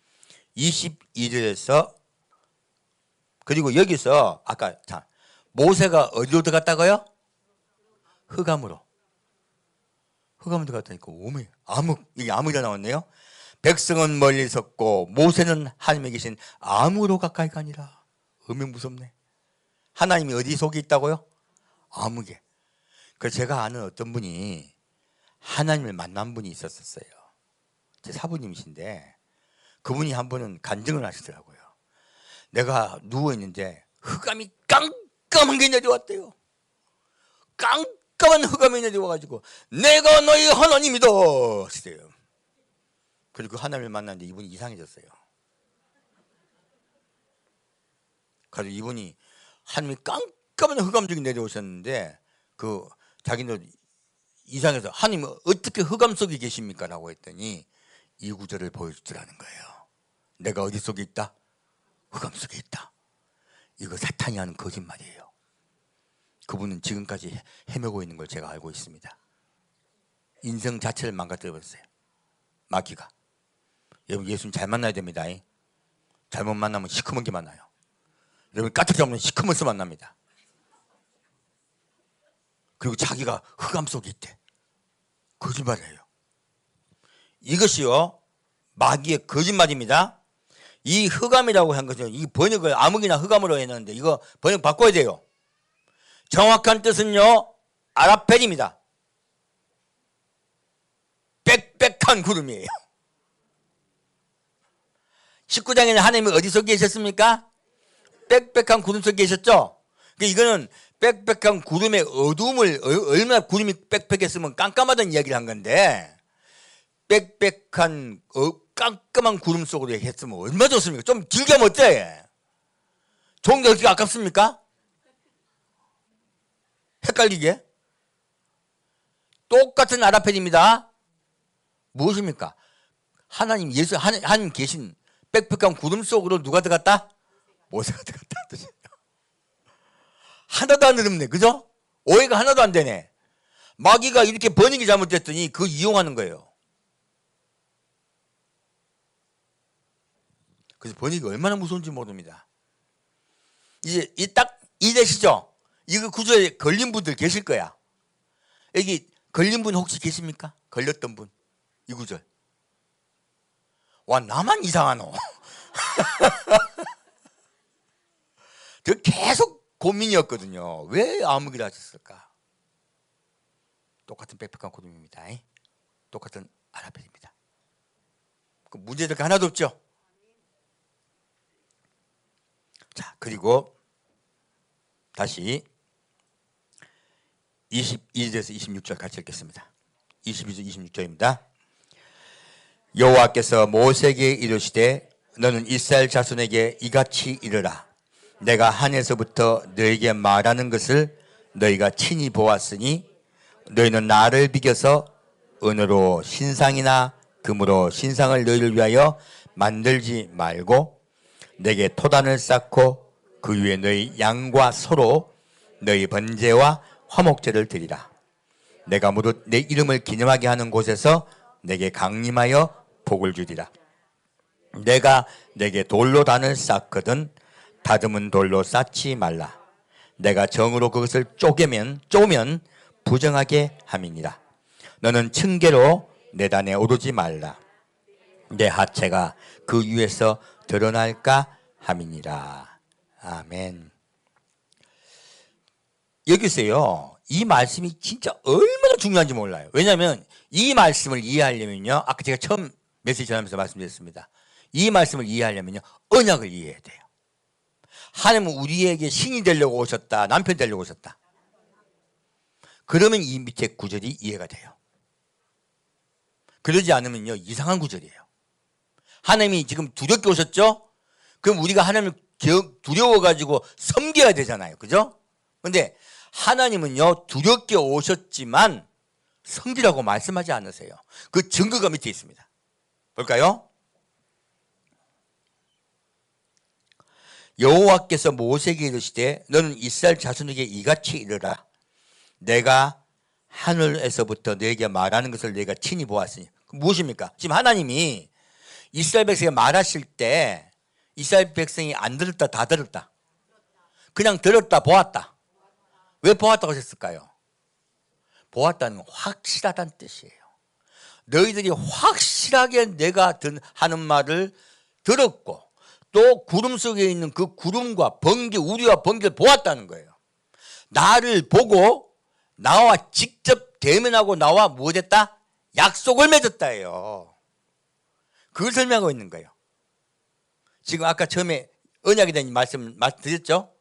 22절에서 그리고 여기서 아까 모세가 어디로 들어갔다고요? 흑암으로 들어갔다니까. 오메 이게 암흑이라 나왔네요. 백성은 멀리 섰고 모세는 하나님에 계신 암으로 가까이 가니라. 음이 무섭네. 하나님이 어디 속에 있다고요? 암흑에. 그래서 제가 아는 어떤 분이 하나님을 만난 분이 있었어요. 제 사부님이신데 그분이 한 번은 간증을 하시더라고요. 내가 누워있는데 흑암이 깜깜한 게 내려왔대요. 깜깜한 흑암이 내려와가지고 내가 너희 하나님이다 하시대요. 그리고 그 하나님을 만났는데 이분이 이상해졌어요. 그래서 이분이 하나님이 깜깜한 흑암 중에 내려오셨는데 자기는 이상해서 하나님 어떻게 흑암 속에 계십니까? 라고 했더니 이 구절을 보여주더라는 거예요. 내가 어디 속에 있다? 흑암 속에 있다. 이거 사탄이 하는 거짓말이에요. 그분은 지금까지 헤매고 있는 걸 제가 알고 있습니다. 인생 자체를 망가뜨려버렸어요. 마귀가. 여러분 예수님 잘 만나야 됩니다. 잘못 만나면 시커멓게 만나요. 여러분 까딱지 없는 시커멓게 만납니다. 그리고 자기가 흑암 속에 있대. 거짓말이에요. 이것이요 마귀의 거짓말입니다. 이 흑암이라고 한 것은 이 번역을 암흑이나 흑암으로 했는데 이거 번역 바꿔야 돼요. 정확한 뜻은요 아라펠입니다. 빽빽한 구름이에요. 19장에는 하나님이 어디 속에 계셨습니까? 빽빽한 구름 속에 계셨죠? 이거는 빽빽한 구름의 어두움을 얼마나 구름이 빽빽했으면 깜깜하다는 이야기를 한 건데 빽빽한 깜깜한 구름 속으로 했으면 얼마나 좋습니까? 좀 길게 하면 어때? 좋은 게 어떻게 아깝습니까? 헷갈리게? 똑같은 아라펠입니다. 무엇입니까? 하나님 예수 하나님 계신 빽빽한 구름 속으로 누가 들어갔다? 모세가 들어갔다 뜻이에요. 하나도 안 어렵네, 그죠? 오해가 하나도 안 되네. 마귀가 이렇게 번역이 잘못됐더니 그거 이용하는 거예요. 그래서 번역이 얼마나 무서운지 모릅니다. 이제 딱 이해되시죠? 이거 구조에 걸린 분들 계실 거야. 여기 걸린 분 혹시 계십니까? 걸렸던 분. 이 구절. 와 나만 이상하노. 저 계속 고민이었거든요. 왜 암흑이라 하셨을까? 똑같은 빽빽한 구름입니다. 똑같은 아라펠입니다. 그 문제될 거 하나도 없죠. 자 그리고 다시 22절에서 26절 같이 읽겠습니다. 22절 26절입니다. 여호와께서 모세에게 이르시되 너는 이스라엘 자손에게 이같이 이르라. 내가 하늘에서부터 너에게 말하는 것을 너희가 친히 보았으니 너희는 나를 비겨서 은으로 신상이나 금으로 신상을 너희를 위하여 만들지 말고 내게 토단을 쌓고 그 위에 너희 양과 소로 너희 번제와 화목제를 드리라. 내가 무릇 내 이름을 기념하게 하는 곳에서 내게 강림하여 복을 주리라. 내가 내게 돌로 단을 쌓거든 다듬은 돌로 쌓지 말라. 내가 정으로 그것을 쪼면 부정하게 함이니라. 너는 층계로 내 단에 오르지 말라. 내 하체가 그 위에서 드러날까 함이니라. 아멘. 여기서요 이 말씀이 진짜 얼마나 중요한지 몰라요. 왜냐하면 이 말씀을 이해하려면요 아까 제가 처음 메시지 전하면서 말씀드렸습니다. 이 말씀을 이해하려면요 언약을 이해해야 돼요. 하나님은 우리에게 신이 되려고 오셨다, 남편 되려고 오셨다. 그러면 이 밑에 구절이 이해가 돼요. 그러지 않으면요 이상한 구절이에요. 하나님이 지금 두렵게 오셨죠? 그럼 우리가 하나님을 두려워가지고 섬겨야 되잖아요. 그죠? 근데 하나님은요 두렵게 오셨지만 섬기라고 말씀하지 않으세요. 그 증거가 밑에 있습니다. 볼까요? 여호와께서 모세에게 이르시되 너는 이스라엘 자손에게 이같이 이르라. 내가 하늘에서부터 너에게 말하는 것을 내가 친히 보았으니. 무엇입니까? 지금 하나님이 이스라엘 백성에게 말하실 때 이스라엘 백성이 안 들었다 다 들었다? 그냥 들었다 보았다. 왜 보았다고 하셨을까요? 보았다는 확실하다는 뜻이에요. 너희들이 확실하게 내가 하는 말을 들었고 또 구름 속에 있는 그 구름과 번개, 우리와 번개를 보았다는 거예요. 나를 보고 나와 직접 대면하고 나와 무엇했다? 약속을 맺었다예요. 그걸 설명하고 있는 거예요. 지금 아까 처음에 언약에 대한 말씀 드렸죠?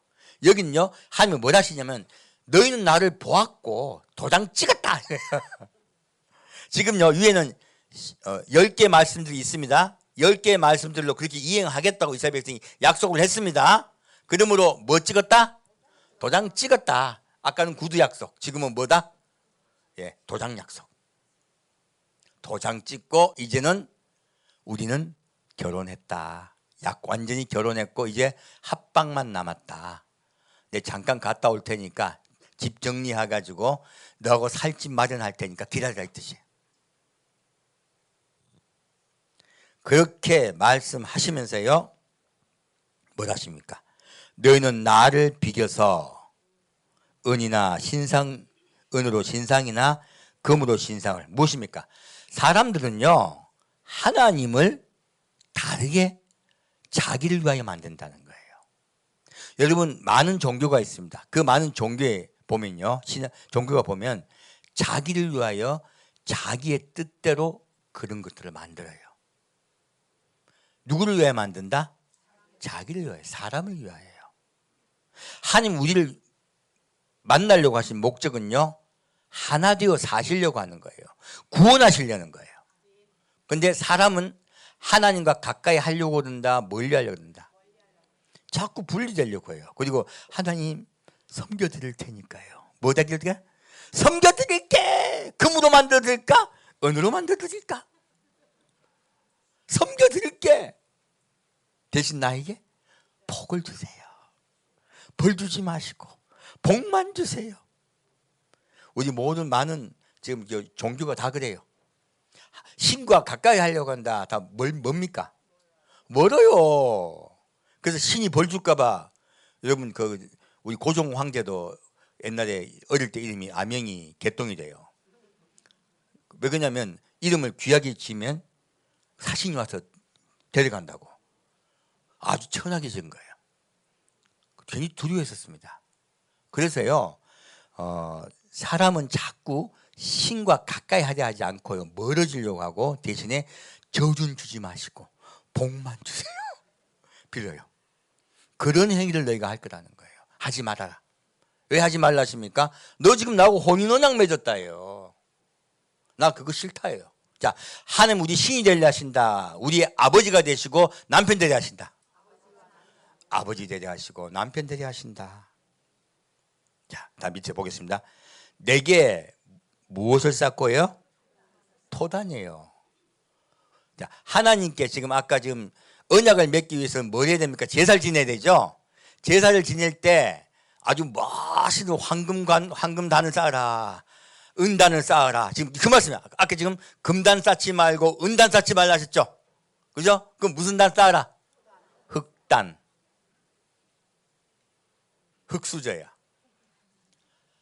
여기는요 하나님이 뭘 하시냐면 너희는 나를 보았고 도장 찍었다. 지금요 위에는 10개 말씀들이 있습니다. 10개의 말씀들로 그렇게 이행하겠다고 이스라엘 백성이 약속을 했습니다. 그러므로 뭐 찍었다? 도장 찍었다. 아까는 구두 약속, 지금은 뭐다? 예, 도장 약속. 도장 찍고 이제는 우리는 결혼했다. 약 완전히 결혼했고 이제 합방만 남았다. 내 잠깐 갔다 올 테니까 집 정리해가지고 너하고 살 집 마련할 테니까 기다리라 이 뜻이에요. 그렇게 말씀하시면서요 뭘 하십니까? 너희는 나를 비교서 은이나 신상, 은으로 신상이나 금으로 신상을 무엇입니까? 사람들은요 하나님을 다르게 자기를 위하여 만든다는 거예요. 여러분 많은 종교가 있습니다. 그 많은 종교에 보면요, 종교가 보면 자기를 위하여 자기의 뜻대로 그런 것들을 만들어요. 누구를 위하여 만든다? 자기를 위하여, 사람을 위하여요. 하나님 우리를 만나려고 하신 목적은요 하나 되어 사시려고 하는 거예요. 구원하시려는 거예요. 그런데 사람은 하나님과 가까이 하려고 그런다, 멀리 하려고 그런다. 자꾸 분리되려고 해요. 그리고 하나님 섬겨드릴 테니까요. 뭐다 드릴까? 섬겨드릴게. 금으로 만들어드릴까? 은으로 만들어드릴까? 섬겨드릴게. 대신 나에게 복을 주세요. 벌 주지 마시고 복만 주세요. 우리 모든 많은 지금 종교가 다 그래요. 신과 가까이 하려고 한다. 다 뭡니까? 멀어요. 그래서 신이 벌 줄까 봐 여러분 그 우리 고종 황제도 옛날에 어릴 때 이름이 아명이 개똥이 돼요. 왜 그러냐면 이름을 귀하게 지으면 사신이 와서 데려간다고. 아주 천하게 지은 거예요. 괜히 두려워했었습니다. 그래서요 사람은 자꾸 신과 가까이 하려 하지 않고요 멀어지려고 하고 대신에 저주는 주지 마시고 복만 주세요. 빌어요. 그런 행위를 너희가 할 거라는 거예요. 하지 말아라. 왜 하지 말라 하십니까? 너 지금 나하고 혼인언약 맺었다예요. 나 그거 싫다예요. 자, 하나님 우리 신이 되려 하신다. 우리 아버지가 되시고 남편 되려 하신다. 아버지 되려 하시고 남편 되려 하신다. 자, 다음 밑에 보겠습니다. 내게 무엇을 쌓고요? 토단이에요. 자, 하나님께 지금 아까 지금 언약을 맺기 위해서는 뭘 해야 됩니까? 제사를 지내야 되죠. 제사를 지낼 때 아주 멋있는 황금단을 쌓아라, 은단을 쌓아라. 지금 그 말씀이야. 아까 지금 금단 쌓지 말고 은단 쌓지 말라 하셨죠. 그죠? 그럼 무슨 단 쌓아라? 흑단. 흑수저야.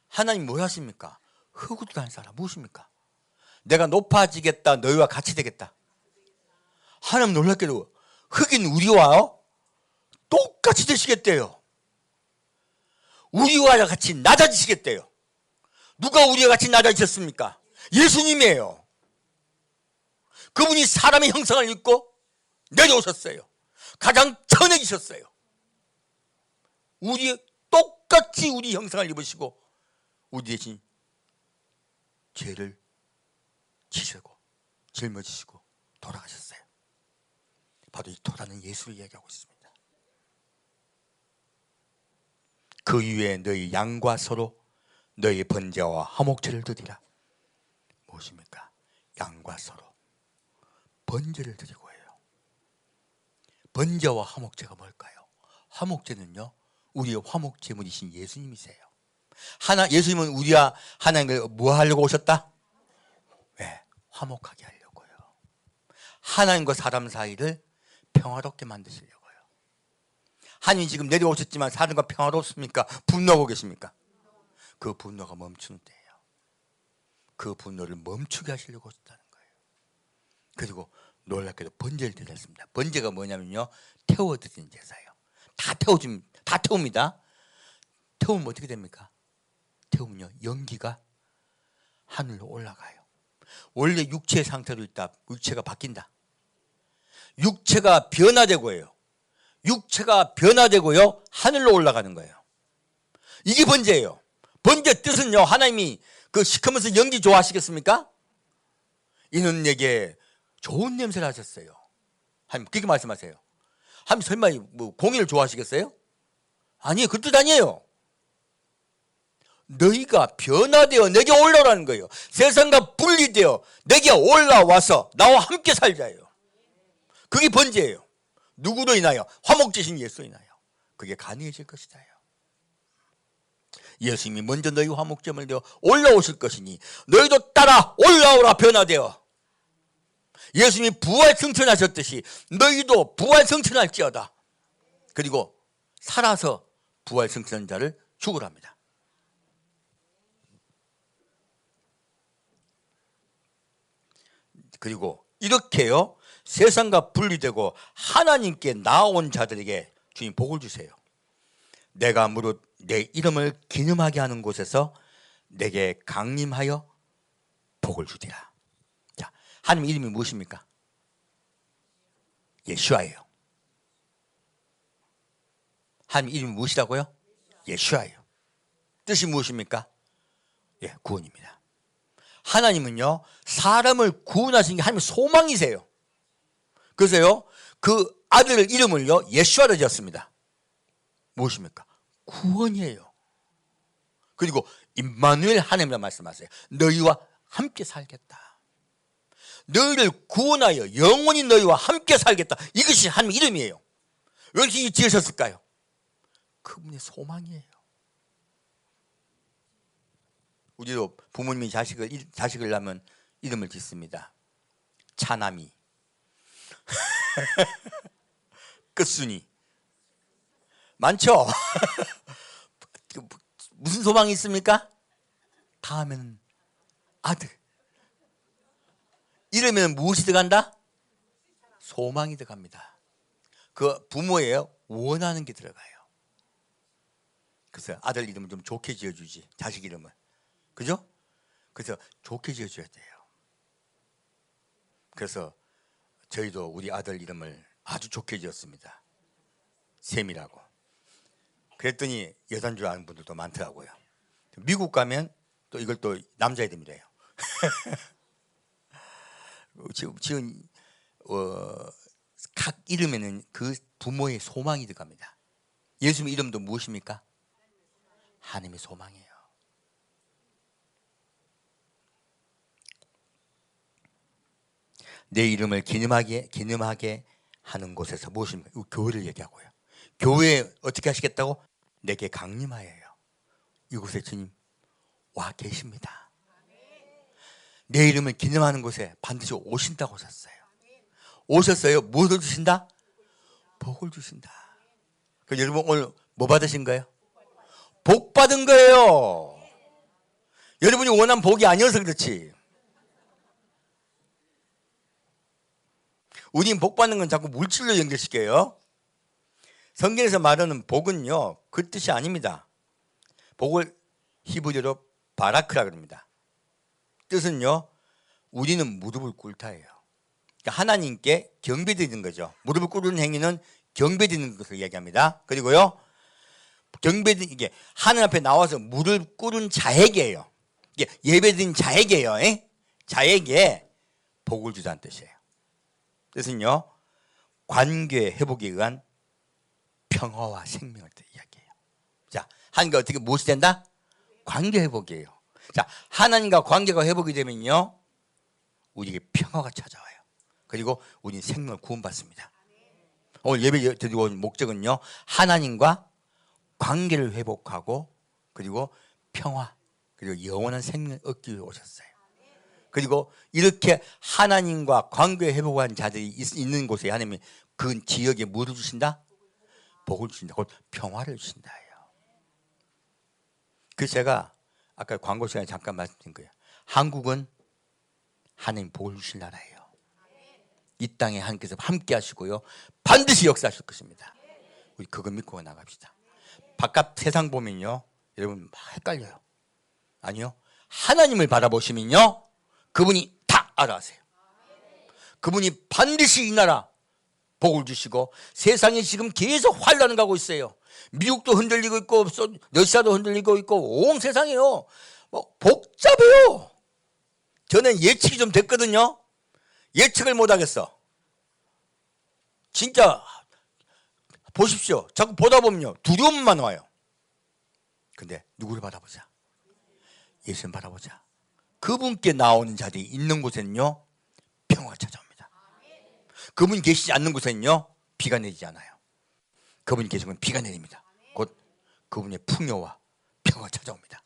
하나님 뭘 하십니까? 흙으로 단 쌓아라. 무엇입니까? 내가 높아지겠다, 너희와 같이 되겠다. 하나님 놀랍게도 흑인 우리와요 똑같이 되시겠대요. 우리와 같이 낮아지시겠대요. 누가 우리와 같이 낮아지셨습니까? 예수님이에요. 그분이 사람의 형상을 입고 내려오셨어요. 가장 천해지셨어요. 똑같이 우리 형상을 입으시고 우리 대신 죄를 지시고 짊어지시고 돌아가셨어요. 바로 이 토라는 예수를 이야기하고 있습니다. 그 위에 너희 양과 서로 너희 번제와 화목제를 드리라. 무엇입니까? 양과 서로 번제를 드리고 해요. 번제와 화목제가 뭘까요? 화목제는요 우리의 화목제물이신 예수님이세요. 예수님은 우리와 하나님을 뭐 하려고 오셨다? 왜? 화목하게 하려고요. 하나님과 사람 사이를 평화롭게 만드시려고요. 하나님 지금 내려오셨지만 사람과 평화롭습니까? 분노하고 계십니까? 그 분노가 멈추는 때예요. 그 분노를 멈추게 하시려고 오셨다는 거예요. 그리고 놀랍게도 번제를 드렸습니다. 번제가 뭐냐면요 태워드리는 제사예요. 다 태웁니다. 태우면 어떻게 됩니까? 태우면요 연기가 하늘로 올라가요. 원래 육체의 상태로 있다 육체가 바뀐다. 육체가 변화되고요. 육체가 변화되고요 하늘로 올라가는 거예요. 이게 번제예요. 번제 뜻은요 하나님이 그 시커면서 연기 좋아하시겠습니까? 이는 내게 좋은 냄새를 하셨어요. 하나님 그렇게 말씀하세요. 하나님 설마 뭐 공의를 좋아하시겠어요? 아니에요. 그 뜻 아니에요. 너희가 변화되어 내게 올라오라는 거예요. 세상과 분리되어 내게 올라와서 나와 함께 살자예요. 그게 번제예요. 누구로 인하여? 화목제신 예수로 인하여. 그게 가능해질 것이다요. 예수님이 먼저 너희 화목제물 되어 올라오실 것이니 너희도 따라 올라오라 변화되어. 예수님이 부활 승천하셨듯이 너희도 부활 승천할지어다. 그리고 살아서 부활 승천한 자를 죽으랍니다. 그리고 이렇게요 세상과 분리되고 하나님께 나온 자들에게 주님 복을 주세요. 내가 무릇 내 이름을 기념하게 하는 곳에서 내게 강림하여 복을 주리라. 자, 하나님 이름이 무엇입니까? 예수아예요. 하나님 이름이 무엇이라고요? 예수아예요. 뜻이 무엇입니까? 예, 구원입니다. 하나님은요 사람을 구원하신 게 하나님의 소망이세요. 그래서요 그 아들 이름을요 예수아로 지었습니다. 무엇입니까? 구원이에요. 그리고 임마누엘 하나님이라 말씀하세요. 너희와 함께 살겠다. 너희를 구원하여 영원히 너희와 함께 살겠다. 이것이 하나님의 이름이에요. 왜 이렇게 지으셨을까요? 그분의 소망이에요. 우리도 부모님이 자식을 낳으면 이름을 짓습니다. 차남이, 끝순이 많죠? 무슨 소망이 있습니까? 다음에는 아들. 이러면 무엇이 들어간다? 소망이 들어갑니다. 그 부모예요. 원하는 게 들어가요. 그래서 아들 이름을 좀 좋게 지어주지. 자식 이름을. 그죠? 그래서 좋게 지어줘야 돼요. 그래서 저희도 우리 아들 이름을 아주 좋게 지었습니다. 샘이라고. 그랬더니 여자인 줄 아는 분들도 많더라고요. 미국 가면 또 이걸 또 남자애들이래요. 지금 각 이름에는 그 부모의 소망이 들어갑니다. 예수님 이름도 무엇입니까? 하나님의 소망이에요. 내 이름을 기념하게 하는 곳에서 무엇입니까? 교회를 얘기하고요. 교회에 어떻게 하시겠다고? 내게 강림하여요. 이곳에 주님 와 계십니다. 내 이름을 기념하는 곳에 반드시 오신다고 하셨어요. 오셨어요. 무엇을 주신다? 복을 주신다. 그래서 여러분 오늘 뭐 받으신 거예요? 복 받은 거예요. 여러분이 원한 복이 아니어서 그렇지. 우린 복 받는 건 자꾸 물질로 연결시켜요. 성경에서 말하는 복은요 그 뜻이 아닙니다. 복을 히브리어로 바라크라 그럽니다. 뜻은요 우리는 무릎을 꿇다예요. 그러니까 하나님께 경배드리는 거죠. 무릎을 꿇는 행위는 경배드리는 것을 얘기합니다. 그리고요 이게 하나님 앞에 나와서 무릎 꿇은 자에게요. 이게 예배드린 자에게요. 자에게 복을 주자는 뜻이에요. 뜻은요 관계 회복에 의한 평화와 생명을 이야기해요. 자, 하나님과 어떻게 무엇이 된다? 관계 회복이에요. 자, 하나님과 관계가 회복이 되면요 우리에게 평화가 찾아와요. 그리고 우리는 생명을 구원받습니다. 오늘 예배 드리고 온 목적은요 하나님과 관계를 회복하고 그리고 평화 그리고 영원한 생명을 얻기 위해 오셨어요. 그리고 이렇게 하나님과 관계 회복한 자들이 있는 곳에 하나님이 그 지역에 뭐를 주신다? 복을 주신다. 곧 평화를 주신다. 그래서 제가 아까 광고 시간에 잠깐 말씀드린 거예요. 한국은 하나님 복을 주실 나라예요. 이 땅에 하나님께서 함께 하시고요 반드시 역사하실 것입니다. 우리 그거 믿고 나갑시다. 바깥 세상 보면요 여러분 막 헷갈려요. 아니요 하나님을 바라보시면요 그분이 다 알아하세요. 그분이 반드시 이 나라 복을 주시고 세상에 지금 계속 환란을 가고 있어요. 미국도 흔들리고 있고 러시아도 흔들리고 있고 온 세상이요 복잡해요. 저는 예측이 좀 됐거든요. 예측을 못하겠어. 진짜 보십시오. 자꾸 보다 보면요 두려움만 와요. 근데 누구를 바라보자? 예수님 바라보자. 그분께 나오는 자들이 있는 곳에는요 평화가 찾아옵니다. 그분이 계시지 않는 곳에는요 비가 내리지 않아요. 그분이 계시면 비가 내립니다. 곧 그분의 풍요와 평화가 찾아옵니다.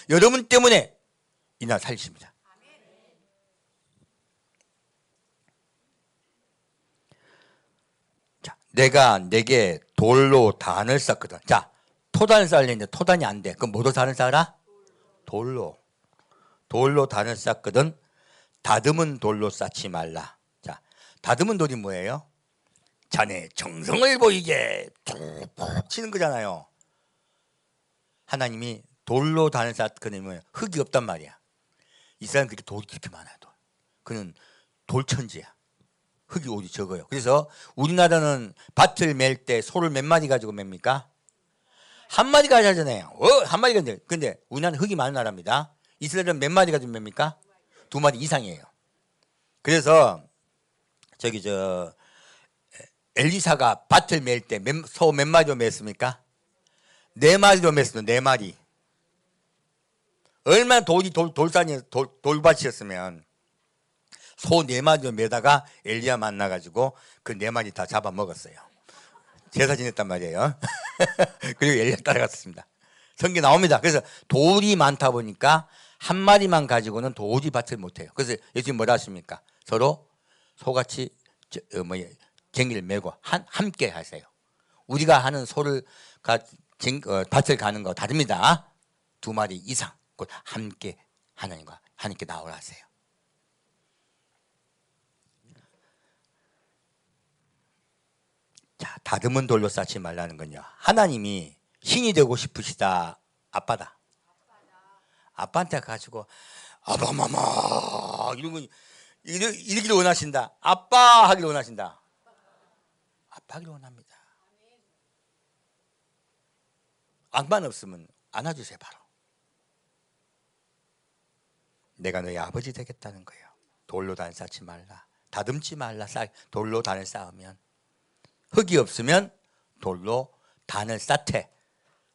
여러분 때문에 이 나라 살리십니다. 자, 내가 내게 돌로 단을 쌓거든. 자, 토단을 쌓으려는데 토단이 안 돼. 그럼 뭐로 단을 쌓아라? 돌로 단을 쌓거든. 다듬은 돌로 쌓지 말라. 자, 다듬은 돌이 뭐예요? 자네 정성을 보이게 툭툭 치는 거잖아요. 하나님이 돌로 단을 쌓거든. 흙이 없단 말이야. 이스라엘은 그렇게 돌이 그렇게 많아요. 그는 돌천지야. 흙이 오히 적어요. 그래서 우리나라는 밭을 맬 때 소를 몇 마리 가지고 맵니까? 한 마리 가지잖아요. 한 마리가 근데 우리나라는 흙이 많은 나라입니다. 이스라엘은 몇 마리 가지고 맵니까? 2마리 이상이에요. 그래서 저기 엘리사가 밭을 맬 때 소 몇 마리로 맸습니까? 4마리로 맸습니다. 4마리. 얼마나 돌밭이었으면 소 4마리로 매다가 엘리야 만나가지고 그 4마리 다 잡아먹었어요. 제사 지냈단 말이에요. 그리고 엘리야 따라갔습니다. 성경에 나옵니다. 그래서 돌이 많다 보니까 한 마리만 가지고는 도저히 밭을 못해요. 그래서 예수님 뭐라 하십니까? 서로 소같이 쟁기를 메고 함께 하세요. 우리가 하는 소를 밭을 가는 거 다릅니다. 2마리 이상 곧 함께 하나님과 하나님께 나오라 하세요. 자, 다듬은 돌로 쌓지 말라는 건요. 하나님이 신이 되고 싶으시다. 아빠다. 아빠한테 가지고 아바마마 이런 거 이러기를 원하신다. 아빠 하기를 원하신다. 아빠 하기를 원합니다. 악만 없으면 안아주세요. 바로. 내가 너희 아버지 되겠다는 거예요. 돌로 단을 쌓지 말라. 다듬지 말라. 돌로 단을 쌓으면 흙이 없으면 돌로 단을 쌓되.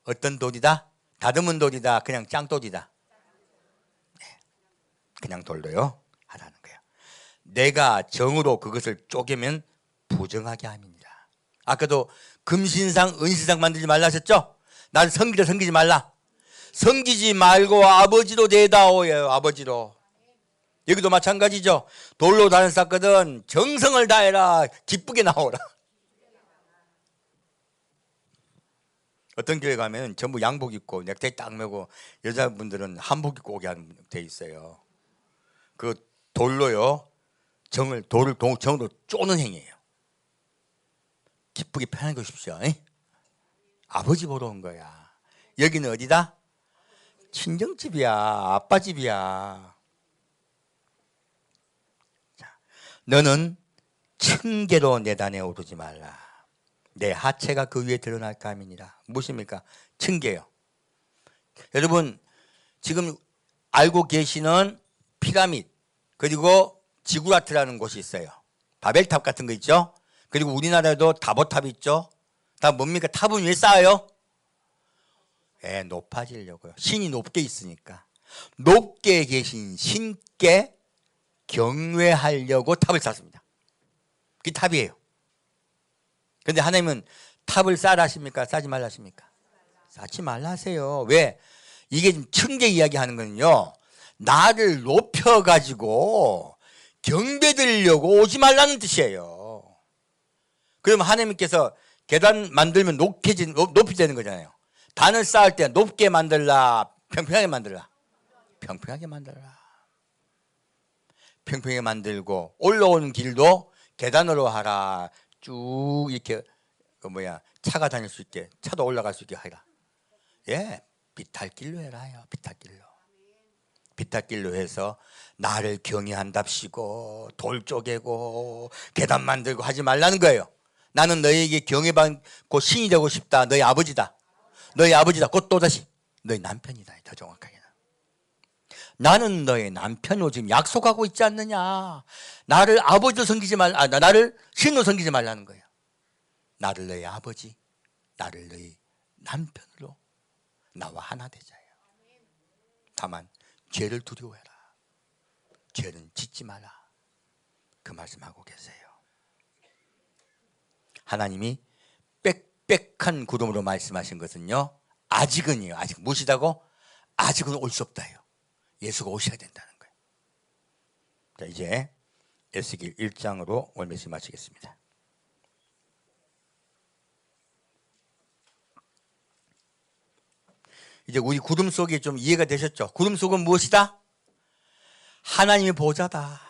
어떤 돌이다? 다듬은 돌이다. 그냥 짱돌이다. 네. 그냥 돌로요 하라는 거예요. 내가 정으로 그것을 쪼개면 부정하게 함이니라. 아까도 금신상 은신상 만들지 말라 하셨죠? 나를 섬기지 말라. 섬기지 말고 아버지로 되다오예요. 아버지로. 여기도 마찬가지죠. 돌로 단을 쌓거든 정성을 다해라. 기쁘게 나오라. 어떤 교회 가면 전부 양복 입고 넥타이 딱 메고 여자분들은 한복 입고 오게 돼 있어요. 그 돌로요 정으로 쪼는 행위예요. 기쁘게 편하게 오십시오. 아버지 보러 온 거야. 여기는 어디다? 친정집이야. 아빠 집이야. 자, 너는 층계로 내단에 오르지 말라. 내 하체가 그 위에 드러날까 함이니라. 무엇입니까? 층계요. 여러분 지금 알고 계시는 피라밋 그리고 지구라트라는 곳이 있어요. 바벨탑 같은 거 있죠. 그리고 우리나라에도 다보탑 있죠. 다 뭡니까? 탑은 왜 쌓아요? 높아지려고요. 신이 높게 있으니까. 높게 계신 신께 경외하려고 탑을 쌓습니다. 그게 탑이에요. 그런데 하나님은 탑을 쌓으라 하십니까? 쌓지 말라 하십니까? 쌓지 말라 하세요. 왜? 이게 지금 층계 이야기 하는 거는요. 나를 높여가지고 경배드리려고 오지 말라는 뜻이에요. 그러면 하나님께서 계단 만들면 높이 되는 거잖아요. 단을 쌓을 때 높게 만들라, 평평하게 만들라. 평평하게 만들라. 평평하게 만들고 올라오는 길도 계단으로 하라. 쭉 이렇게 차가 다닐 수 있게, 차도 올라갈 수 있게 하라. 비탈길로 해라요. 비탈길로 해서 나를 경외한답시고 돌 쪼개고 계단 만들고 하지 말라는 거예요. 나는 너희에게 경외받고 신이 되고 싶다. 너희 아버지다. 너희 아버지다. 곧 또다시 너희 남편이다. 더 정확하게는. 나는 너의 남편으로 지금 약속하고 있지 않느냐. 나를 아버지로 섬기지 말라. 나를 신으로 섬기지 말라는 거예요. 나를 너희 아버지, 나를 너희 남편으로 나와 하나 되자요. 다만 죄를 두려워해라. 죄는 짓지 마라. 그 말씀하고 계세요. 하나님이 빽빽한 구름으로 말씀하신 것은요, 아직은이에요. 아직 무엇이다고? 아직은 올 수 없다요. 예수가 오셔야 된다는 거예요. 자, 이제 에스겔 1장으로 오늘 말씀 마치겠습니다. 이제 우리 구름 속이 좀 이해가 되셨죠? 구름 속은 무엇이다? 하나님의 보좌다.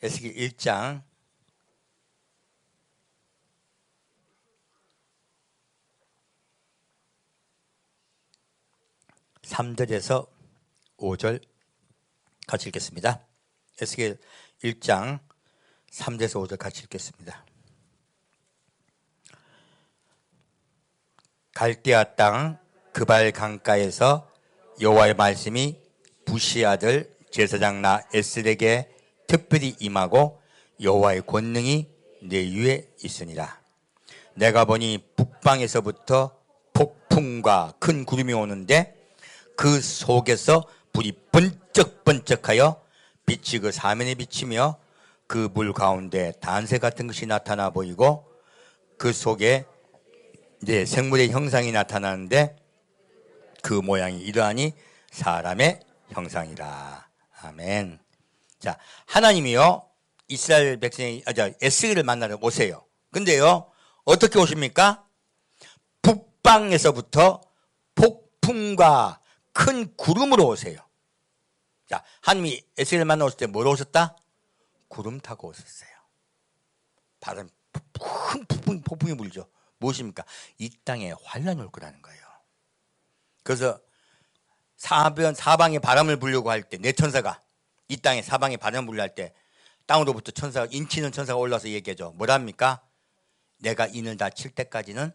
에스겔 1장 3절에서 5절 같이 읽겠습니다. 에스겔 1장 3절에서 5절 같이 읽겠습니다. 갈대아 땅 그발 강가에서 여호와의 말씀이 부시 아들 제사장 나에슬에게 특별히 임하고 여호와의 권능이 내 위에 있으니라. 내가 보니 북방에서부터 폭풍과 큰 구름이 오는데 그 속에서 불이 번쩍번쩍하여 빛이 그 사면에 비치며 그 물 가운데 단새 같은 것이 나타나 보이고 그 속에 이제 생물의 형상이 나타나는데 그 모양이 이러하니 사람의 형상이라. 아멘. 자, 하나님이요 이스라엘 백성이 에스겔을 만나러 오세요. 근데요 어떻게 오십니까? 북방에서부터 폭풍과 큰 구름으로 오세요. 자, 하나님이 에스겔을 만나 오실 때 뭐로 오셨다? 구름 타고 오셨어요. 바람 큰 폭풍이 불죠. 무엇입니까? 이 땅에 환란이 올 거라는 거예요. 그래서 사방에 바람을 불려고 할 때 내 천사가 이 땅에 사방에 바람을 불려 할 때 땅으로부터 천사가 인치는 천사가 올라서 얘기하죠. 뭐랍니까? 내가 인을 다 칠 때까지는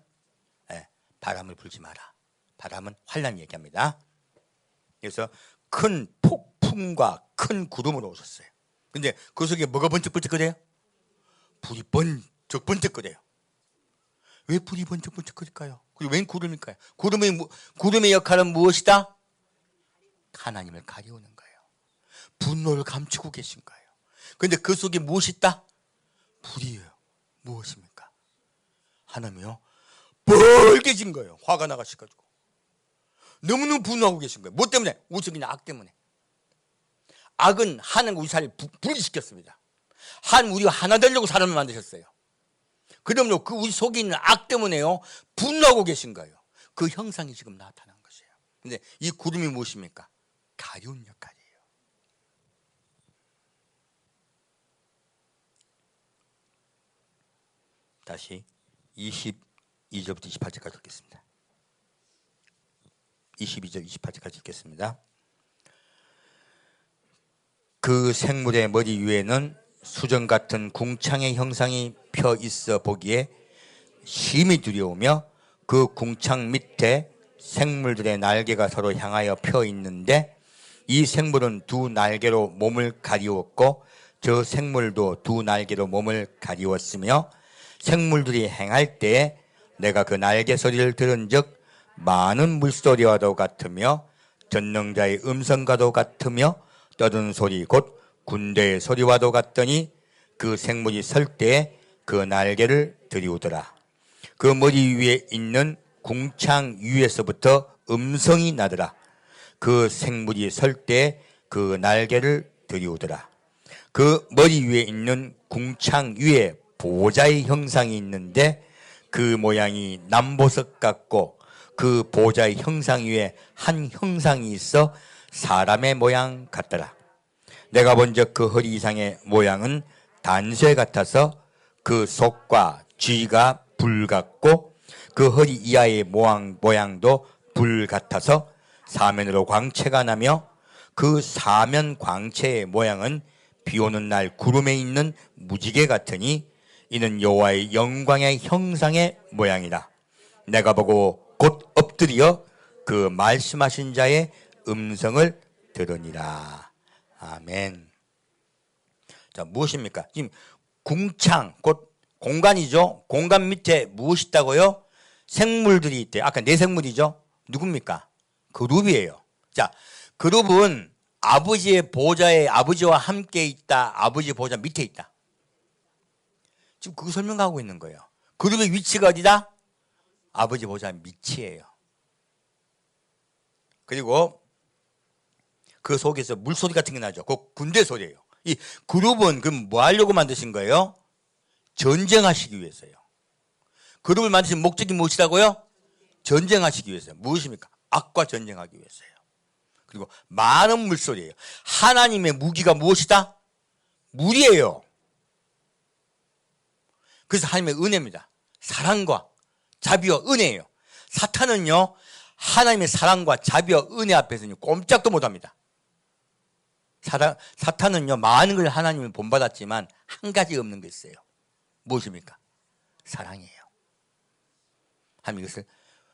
바람을 불지 마라. 바람은 환란 얘기합니다. 그래서 큰 폭풍과 큰 구름으로 오셨어요. 근데 그 속에 뭐가 번쩍번쩍거려요? 불이 번쩍번쩍거려요. 왜 불이 번쩍번쩍거릴까요? 그리고 웬 구름일까요? 구름의 역할은 무엇이다? 하나님을 가리우는 거예요. 분노를 감추고 계신 거예요. 그런데 그 속에 무엇이 있다? 불이에요. 무엇입니까? 하나님이요 빨개진 거예요. 화가 나가셔가지고 너무너무 분노하고 계신 거예요. 뭐 때문에? 우리 그냥 악 때문에. 악은 하나님 우리 사회를 분리시켰습니다. 하나님 우리가 하나 되려고 사람을 만드셨어요. 그러므로 그 우리 속에 있는 악 때문에요 분노하고 계신 거예요. 그 형상이 지금 나타난 것이에요. 근데 이 구름이 무엇입니까? 가리운 역할이에요. 다시 22절부터 28절까지 읽겠습니다. 22절 28절까지 읽겠습니다. 그 생물의 머리 위에는 수정 같은 궁창의 형상이 펴 있어 보기에 심히 두려우며 그 궁창 밑에 생물들의 날개가 서로 향하여 펴 있는데 이 생물은 두 날개로 몸을 가리웠고 저 생물도 두 날개로 몸을 가리웠으며 생물들이 행할 때에 내가 그 날개 소리를 들은 즉 많은 물소리와도 같으며 전능자의 음성과도 같으며 떠드는 소리 곧 군대의 소리와도 같더니 그 생물이 설 때에 그 날개를 들이우더라. 그 머리 위에 있는 궁창 위에서부터 음성이 나더라. 그 생물이 설 때에 그 날개를 들이우더라. 그 머리 위에 있는 궁창 위에 보좌의 형상이 있는데 그 모양이 남보석 같고 그 보좌의 형상 위에 한 형상이 있어 사람의 모양 같더라. 내가 본즉 그 허리 이상의 모양은 단쇠 같아서 그 속과 쥐가 불 같고 그 허리 이하의 모양도 불 같아서 사면으로 광채가 나며 그 사면 광채의 모양은 비 오는 날 구름에 있는 무지개 같으니 이는 여호와의 영광의 형상의 모양이라. 내가 보고 곧 엎드려 그 말씀하신 자의 음성을 들으니라. 아멘. 자, 무엇입니까? 지금 궁창, 곧 공간이죠. 공간 밑에 무엇이 있다고요? 생물들이 있대요. 아까 네 생물이죠. 누굽니까? 그룹이에요. 자, 그룹은 아버지의 보좌에 아버지와 함께 있다. 아버지의 보좌 밑에 있다. 지금 그거 설명하고 있는 거예요. 그룹의 위치가 어디다? 아버지 보좌 밑이에요. 그리고 그 속에서 물소리 같은 게 나죠. 그 군대 소리예요. 이 그룹은 그럼 뭐 하려고 만드신 거예요? 전쟁하시기 위해서요. 그룹을 만드신 목적이 무엇이라고요? 전쟁하시기 위해서요. 무엇입니까? 악과 전쟁하기 위해서요. 그리고 많은 물소리예요. 하나님의 무기가 무엇이다? 물이에요. 그래서 하나님의 은혜입니다. 사랑과 자비와 은혜예요. 사탄은요, 하나님의 사랑과 자비와 은혜 앞에서는 꼼짝도 못합니다. 사탄은요, 많은 걸 하나님을 본받았지만 한 가지 없는 게 있어요. 무엇입니까? 사랑이에요. 하나님 이것을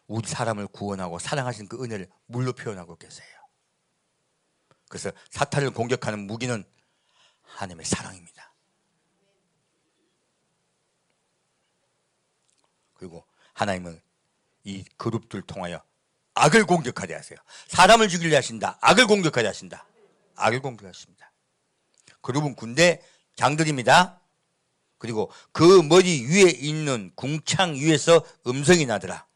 우리 사람을 구원하고 사랑하시는 그 은혜를 물로 표현하고 계세요. 그래서 사탄을 공격하는 무기는 하나님의 사랑입니다. 그리고 하나님은 이 그룹들 통하여 악을 공격하게 하세요. 사람을 죽이려 하신다. 악을 공격하게 하신다. 악을 공격하십니다. 그룹은 군대 장들입니다. 그리고 그 머리 위에 있는 궁창 위에서 음성이 나더라.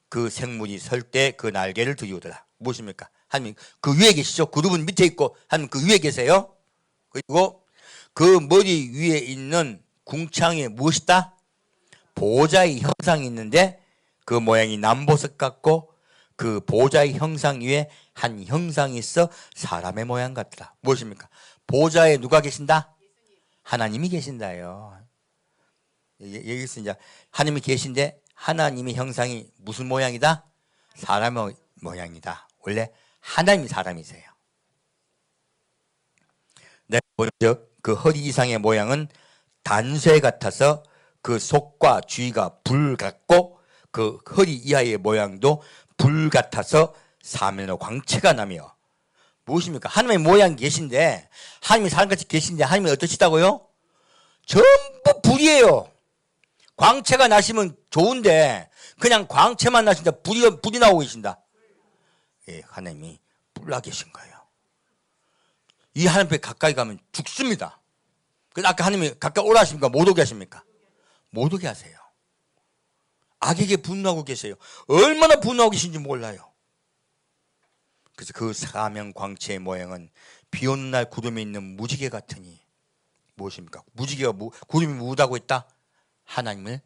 그 생물이 설 때 그 날개를 들이우더라. 무엇입니까? 하나님 그 위에 계시죠. 그룹은 밑에 있고 하나님 그 위에 계세요. 그리고 그 머리 위에 있는 궁창에 무엇이다? 보좌의 형상이 있는데 그 모양이 남보석 같고 그 보좌의 형상 위에 한 형상이 있어 사람의 모양 같더라. 무엇입니까? 보좌에 누가 계신다? 하나님이 계신다요. 여기서 이제 하나님이 계신데 하나님의 형상이 무슨 모양이다? 사람의 모양이다. 원래 하나님이 사람이세요. 내가 본적 그 허리 이상의 모양은 단쇠 같아서 그 속과 주위가 불 같고 그 허리 이하의 모양도 불 같아서 사면으로 광채가 나며 무엇입니까? 하나님의 모양이 계신데 하나님이 사람같이 계신데 하나님이 어떠시다고요? 전부 불이에요. 광채가 나시면 좋은데 그냥 광채만 나신다. 불이 나오고 계신다. 예, 하나님이 불나 계신 거예요. 이 하나님 앞에 가까이 가면 죽습니다. 그래서 아까 하나님이 가까이 오라 하십니까? 못 오게 하십니까? 못 오게 하세요. 악에게 분노하고 계세요. 얼마나 분노하고 계신지 몰라요. 그래서 그 사명 광채의 모양은 비 오는 날 구름에 있는 무지개 같으니 무엇입니까? 무지개가 구름이 무엇하고 있다? 하나님을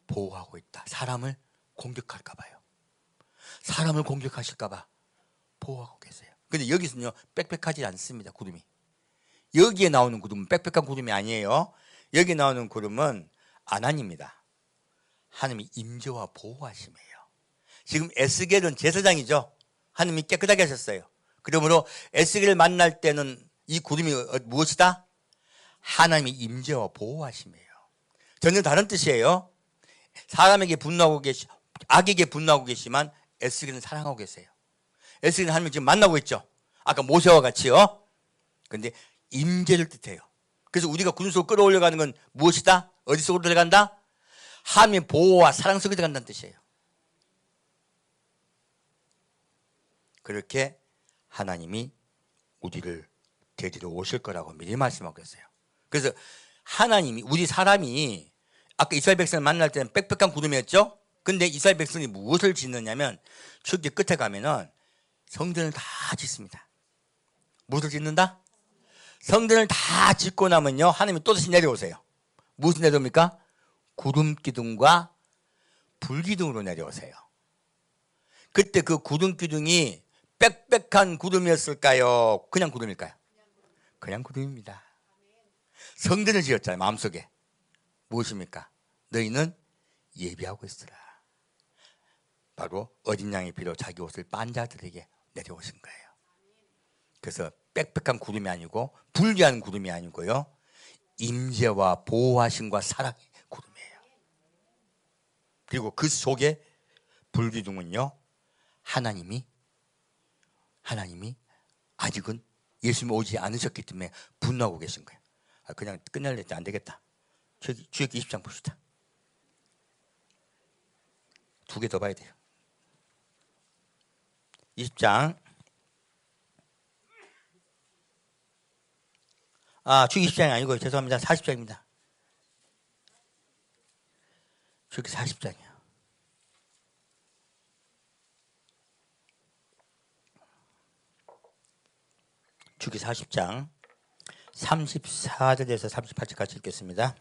보호하고 있다. 사람을 공격할까 봐요. 사람을 공격하실까 봐 보호하고 계세요. 근데 여기서는요 빽빽하지 않습니다. 구름이. 여기에 나오는 구름은 빽빽한 구름이 아니에요. 여기 나오는 구름은 아난입니다. 하나님이 임재와 보호하심이에요. 지금 에스겔은 제사장이죠. 하나님이 깨끗하게 하셨어요. 그러므로 에스겔을 만날 때는 이 구름이 무엇이다? 하나님이 임재와 보호하심이에요. 전혀 다른 뜻이에요. 사람에게 분노하고 악에게 분노하고 계시지만 에스겔은 사랑하고 계세요. 에스겔은 하나님 지금 만나고 있죠. 아까 모세와 같이요. 그런데 임재를 뜻해요. 그래서 우리가 구름 속으로 끌어올려가는 건 무엇이다? 어디 속으로 들어간다? 하나님의 보호와 사랑 속에 들어간다는 뜻이에요. 그렇게 하나님이 우리를 데리러 오실 거라고 미리 말씀하고 있어요. 그래서 하나님이 우리 사람이 아까 이스라엘 백성을 만날 때는 빽빽한 구름이었죠. 근데 이스라엘 백성이 무엇을 짓느냐면 출애굽기 끝에 가면은 성전을 다 짓습니다. 무엇을 짓는다? 성전을 다 짓고 나면요 하나님이 또 다시 내려오세요. 무엇을 내려옵니까? 구름 기둥과 불 기둥으로 내려오세요. 그때 그 구름 기둥이 빽빽한 구름이었을까요? 그냥 구름일까요? 그냥 구름입니다. 성전을 지었잖아요. 마음속에. 무엇입니까? 너희는 예비하고 있으라. 바로 어린 양의 피로 자기 옷을 빤 자들에게 내려오신 거예요. 그래서 빽빽한 구름이 아니고 불리한 구름이 아니고요. 임재와 보호하심과 사랑의 구름이에요. 그리고 그 속에 불기둥은요. 하나님이 아직은 예수님 오지 않으셨기 때문에 분노하고 계신 거예요. 그냥 끝낼래 안 되겠다. 출애굽기 20장 봅시다. 2개 더 봐야 돼요. 20장 주기 10장이 아니고 죄송합니다. 40장입니다. 주기 40장이요. 주기 40장 34절에서 38절까지 읽겠습니다.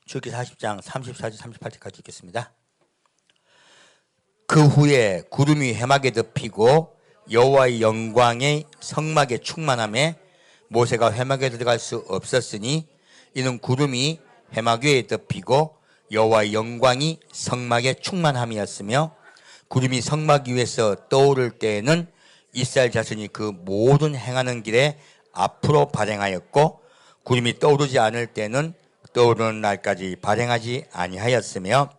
주기 40장 34절 38절까지 읽겠습니다. 그 후에 구름이 해막에 덮이고 여호와의 영광의 성막에 충만함에 모세가 해막에 들어갈 수 없었으니 이는 구름이 해막 위에 덮이고 여호와의 영광이 성막에 충만함이었으며 구름이 성막 위에서 떠오를 때에는 이스라엘 자손이 그 모든 행하는 길에 앞으로 발행하였고 구름이 떠오르지 않을 때는 떠오르는 날까지 발행하지 아니하였으며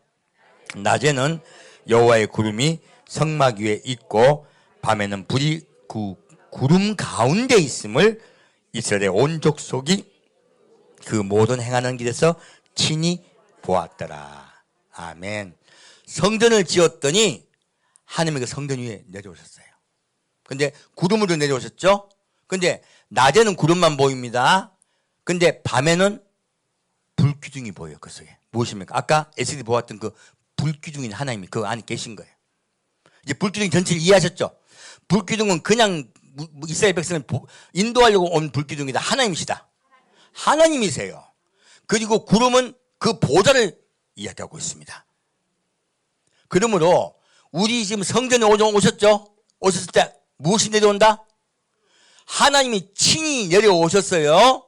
낮에는 여호와의 구름이 성막 위에 있고 밤에는 불이 그 구름 가운데 있음을 이스라엘의 온 족속이 그 모든 행하는 길에서 친히 보았더라. 아멘. 성전을 지었더니 하나님이 그 성전 위에 내려오셨어요. 근데 구름으로 내려오셨죠? 근데 낮에는 구름만 보입니다. 근데 밤에는 불기둥이 보여요. 그 속에. 무엇입니까? 아까 에스겔이 보았던 그 불기둥인 하나님이 그 안에 계신 거예요. 이제 불기둥 전체를 이해하셨죠? 불기둥은 그냥 이스라엘 백성을 인도하려고 온 불기둥이다. 하나님이시다. 하나님이세요. 그리고 구름은 그 보좌를 이야기하고 있습니다. 그러므로 우리 지금 성전에 오셨죠? 오셨을 때 무엇이 내려온다? 하나님이 친히 내려오셨어요.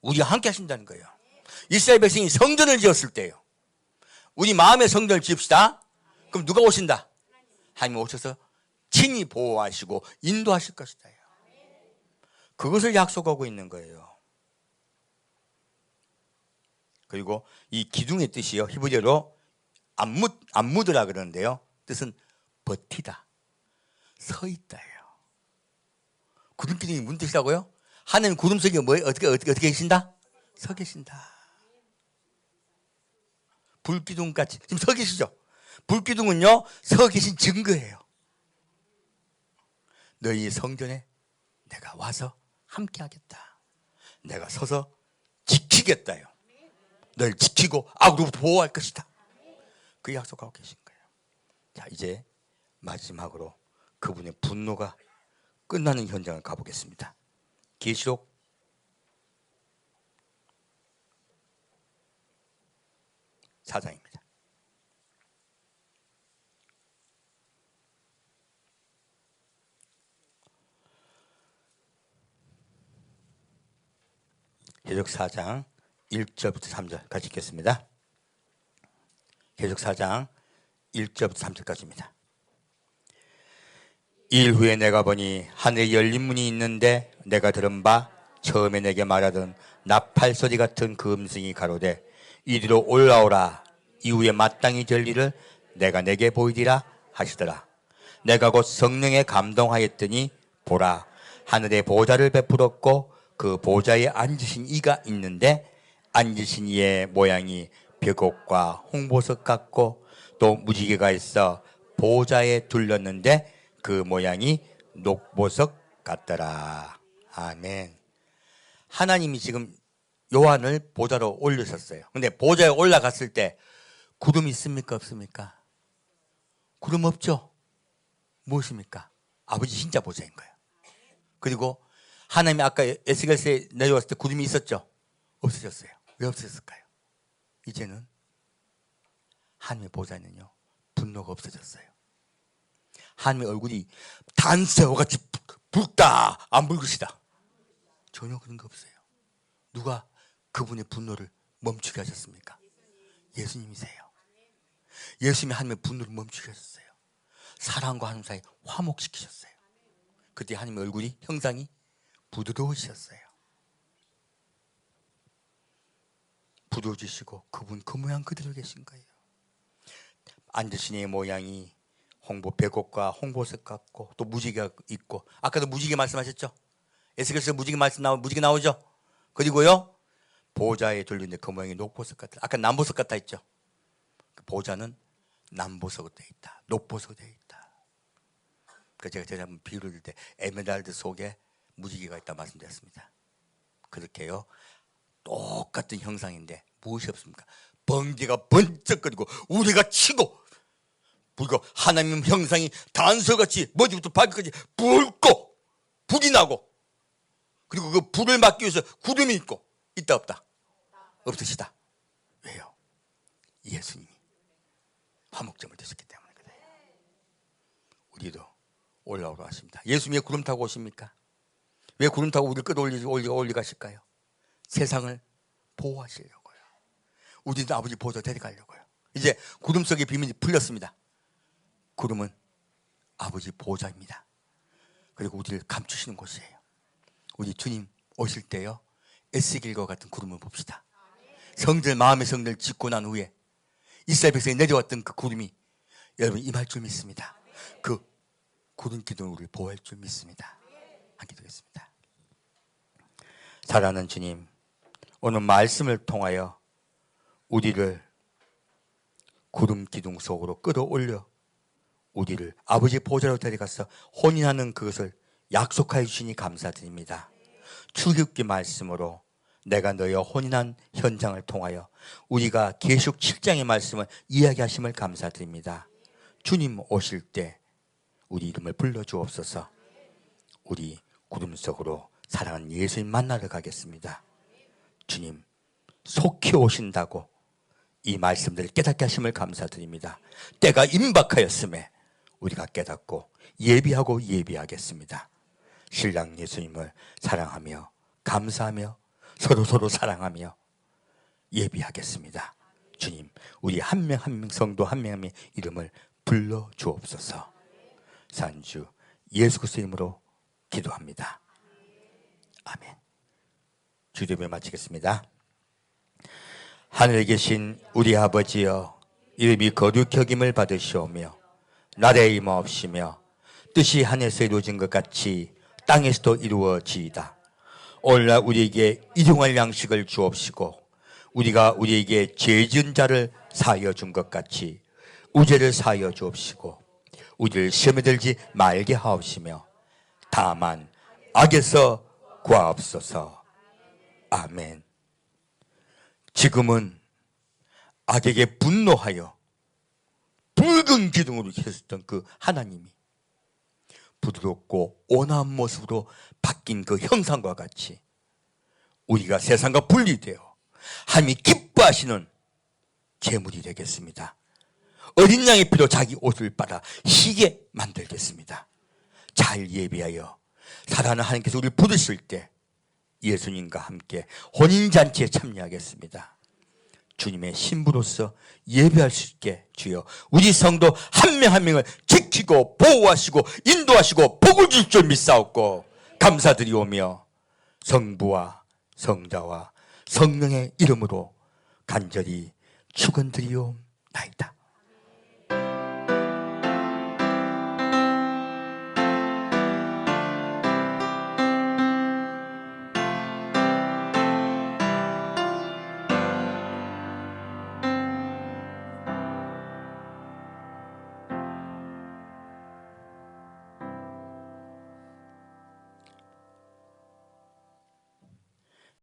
우리와 함께 하신다는 거예요. 이스라엘 백성이 성전을 지었을 때요. 우리 마음의 성전을 지읍시다. 그럼 누가 오신다? 하나님이 오셔서 친히 보호하시고 인도하실 것이다. 그것을 약속하고 있는 거예요. 그리고 이 기둥의 뜻이요. 히브리어로 암무드라 그러는데요. 뜻은 버티다. 서 있다예요. 구름 기둥이 무슨 뜻이라고요? 하나님 구름 속에 뭐예요? 어떻게 계신다? 서 계신다. 불기둥같이 지금 서 계시죠? 불기둥은요 서 계신 증거예요. 너희 성전에 내가 와서 함께 하겠다. 내가 서서 지키겠다요. 널 지키고 악으로부터 보호할 것이다. 그 약속하고 계신 거예요. 자, 이제 마지막으로 그분의 분노가 끝나는 현장을 가보겠습니다. 계시록 4장입니다. 계시록 4장 1절부터 3절 같이 읽겠습니다. 계시록 4장 1절부터 3절까지입니다. 일 후에 내가 보니 하늘에 열린 문이 있는데 내가 들은 바 처음에 내게 말하던 나팔 소리 같은 그 음성이 가로되 이리로 올라오라. 이후에 마땅히 될 일을 내가 내게 보이리라 하시더라. 내가 곧 성령에 감동하였더니 보라 하늘에 보좌를 베풀었고 그 보좌에 앉으신 이가 있는데 앉으신 이의 모양이 벽옥과 홍보석 같고 또 무지개가 있어 보좌에 둘렀는데 그 모양이 녹보석 같더라. 아멘. 하나님이 지금 요한을 보좌로 올리셨어요. 근데 보좌에 올라갔을 때 구름 있습니까? 없습니까? 구름 없죠? 무엇입니까? 아버지 진짜 보좌인 거예요. 그리고 하나님이 아까 에스겔서에 내려왔을 때 구름이 있었죠? 없어졌어요. 왜 없어졌을까요? 이제는 하나님의 보좌에는요 분노가 없어졌어요. 하나님의 얼굴이 단새우같이 붉다 안 붉으시다 전혀 그런 거 없어요. 누가 그분의 분노를 멈추게 하셨습니까? 예수님이세요. 예수님이 하나님의 분노를 멈추게 하셨어요. 사랑과 하나님 사이 화목시키셨어요. 그때 하나님의 얼굴이 형상이 부드러우셨어요. 부드러워지시고 그분 그 모양 그대로 계신 거예요. 앉으신 이의 모양이 백옥과 홍보석 같고 또 무지개가 있고 아까도 무지개 말씀하셨죠? 에스겔서 무지개 무지개 나오죠? 그리고요 보좌에 둘린데 그 모양이 녹보석 같다. 아까 남보석 같다 했죠? 그 보좌는 남보석으로 되어 있다. 녹보석으로 되어 있다. 그 제가 한번 비유를 들 때 에메랄드 속에 무지개가 있다 말씀드렸습니다. 그렇게요. 똑같은 형상인데 무엇이 없습니까? 번개가 번쩍거리고 우리가 치고 불고 하나님 형상이 단서같이 머리부터 발끝까지 붉고 불이 나고 그리고 그 불을 막기 위해서 구름이 있고 있다 없다? 없으시다. 왜요? 예수님이 화목제물 되셨기 때문에 그래요. 우리도 올라오라 하십니다. 예수님이 왜 구름 타고 오십니까? 왜 구름 타고 우리를 끌어올리 가실까요? 세상을 보호하시려고요. 우리도 아버지 보호자 데려가려고요. 이제 구름 속의 비밀이 풀렸습니다. 구름은 아버지 보호자입니다. 그리고 우리를 감추시는 곳이에요. 우리 주님 오실 때요, 에스겔과 같은 구름을 봅시다. 성전, 마음의 성전을 짓고 난 후에 이스라엘 백성이 내려왔던 그 구름이 여러분 임할 줄 믿습니다. 그 구름 기둥을 우리를 보호할 줄 믿습니다. 함께 드리겠습니다. 사랑하는 주님, 오늘 말씀을 통하여 우리를 구름 기둥 속으로 끌어올려 우리를 아버지 보좌로 데려가서 혼인하는 그것을 약속하여 주시니 감사드립니다. 출애굽기 말씀으로 내가 너희와 혼인한 현장을 통하여 우리가 계시록 7장의 말씀을 이야기하심을 감사드립니다. 주님 오실 때 우리 이름을 불러주옵소서. 우리 구름 속으로 사랑하는 예수님 만나러 가겠습니다. 주님 속히 오신다고 이 말씀들을 깨닫게 하심을 감사드립니다. 때가 임박하였음에 우리가 깨닫고 예비하고 예비하겠습니다. 신랑 예수님을 사랑하며 감사하며 서로 사랑하며 예비하겠습니다. 주님 우리 한 명 한 명 성도 한 명 한 명 이름을 불러 주옵소서. 산주 예수 그리스도 이름으로 기도합니다. 아멘. 주례를 마치겠습니다. 하늘에 계신 우리 아버지여, 이름이 거룩히 여김을 받으시오며 나라의 임하옵시며 뜻이 하늘에서 이루어진 것 같이 땅에서도 이루어지이다. 오늘날 우리에게 일용할 양식을 주옵시고 우리가 우리에게 죄 지은 자를 사하여 준 것 같이 우죄를 사하여 주옵시고 우리를 시험에 들지 말게 하옵시며 다만 악에서 구하옵소서. 아멘. 지금은 악에게 분노하여 붉은 기둥으로 계셨던 그 하나님이 부드럽고 온화한 모습으로 바뀐 그 형상과 같이 우리가 세상과 분리되어 하나님이 기뻐하시는 제물이 되겠습니다. 어린 양의 피로 자기 옷을 빨아 희게 만들겠습니다. 잘 예비하여 사랑하는 하나님께서 우리를 부르실 때 예수님과 함께 혼인잔치에 참여하겠습니다. 주님의 신부로서 예배할 수 있게 주여 우리 성도 한 명 한 명을 지키고 보호하시고 인도하시고 복을 줄 줄 믿사옵고 감사드리오며 성부와 성자와 성령의 이름으로 간절히 축원드리옵나이다.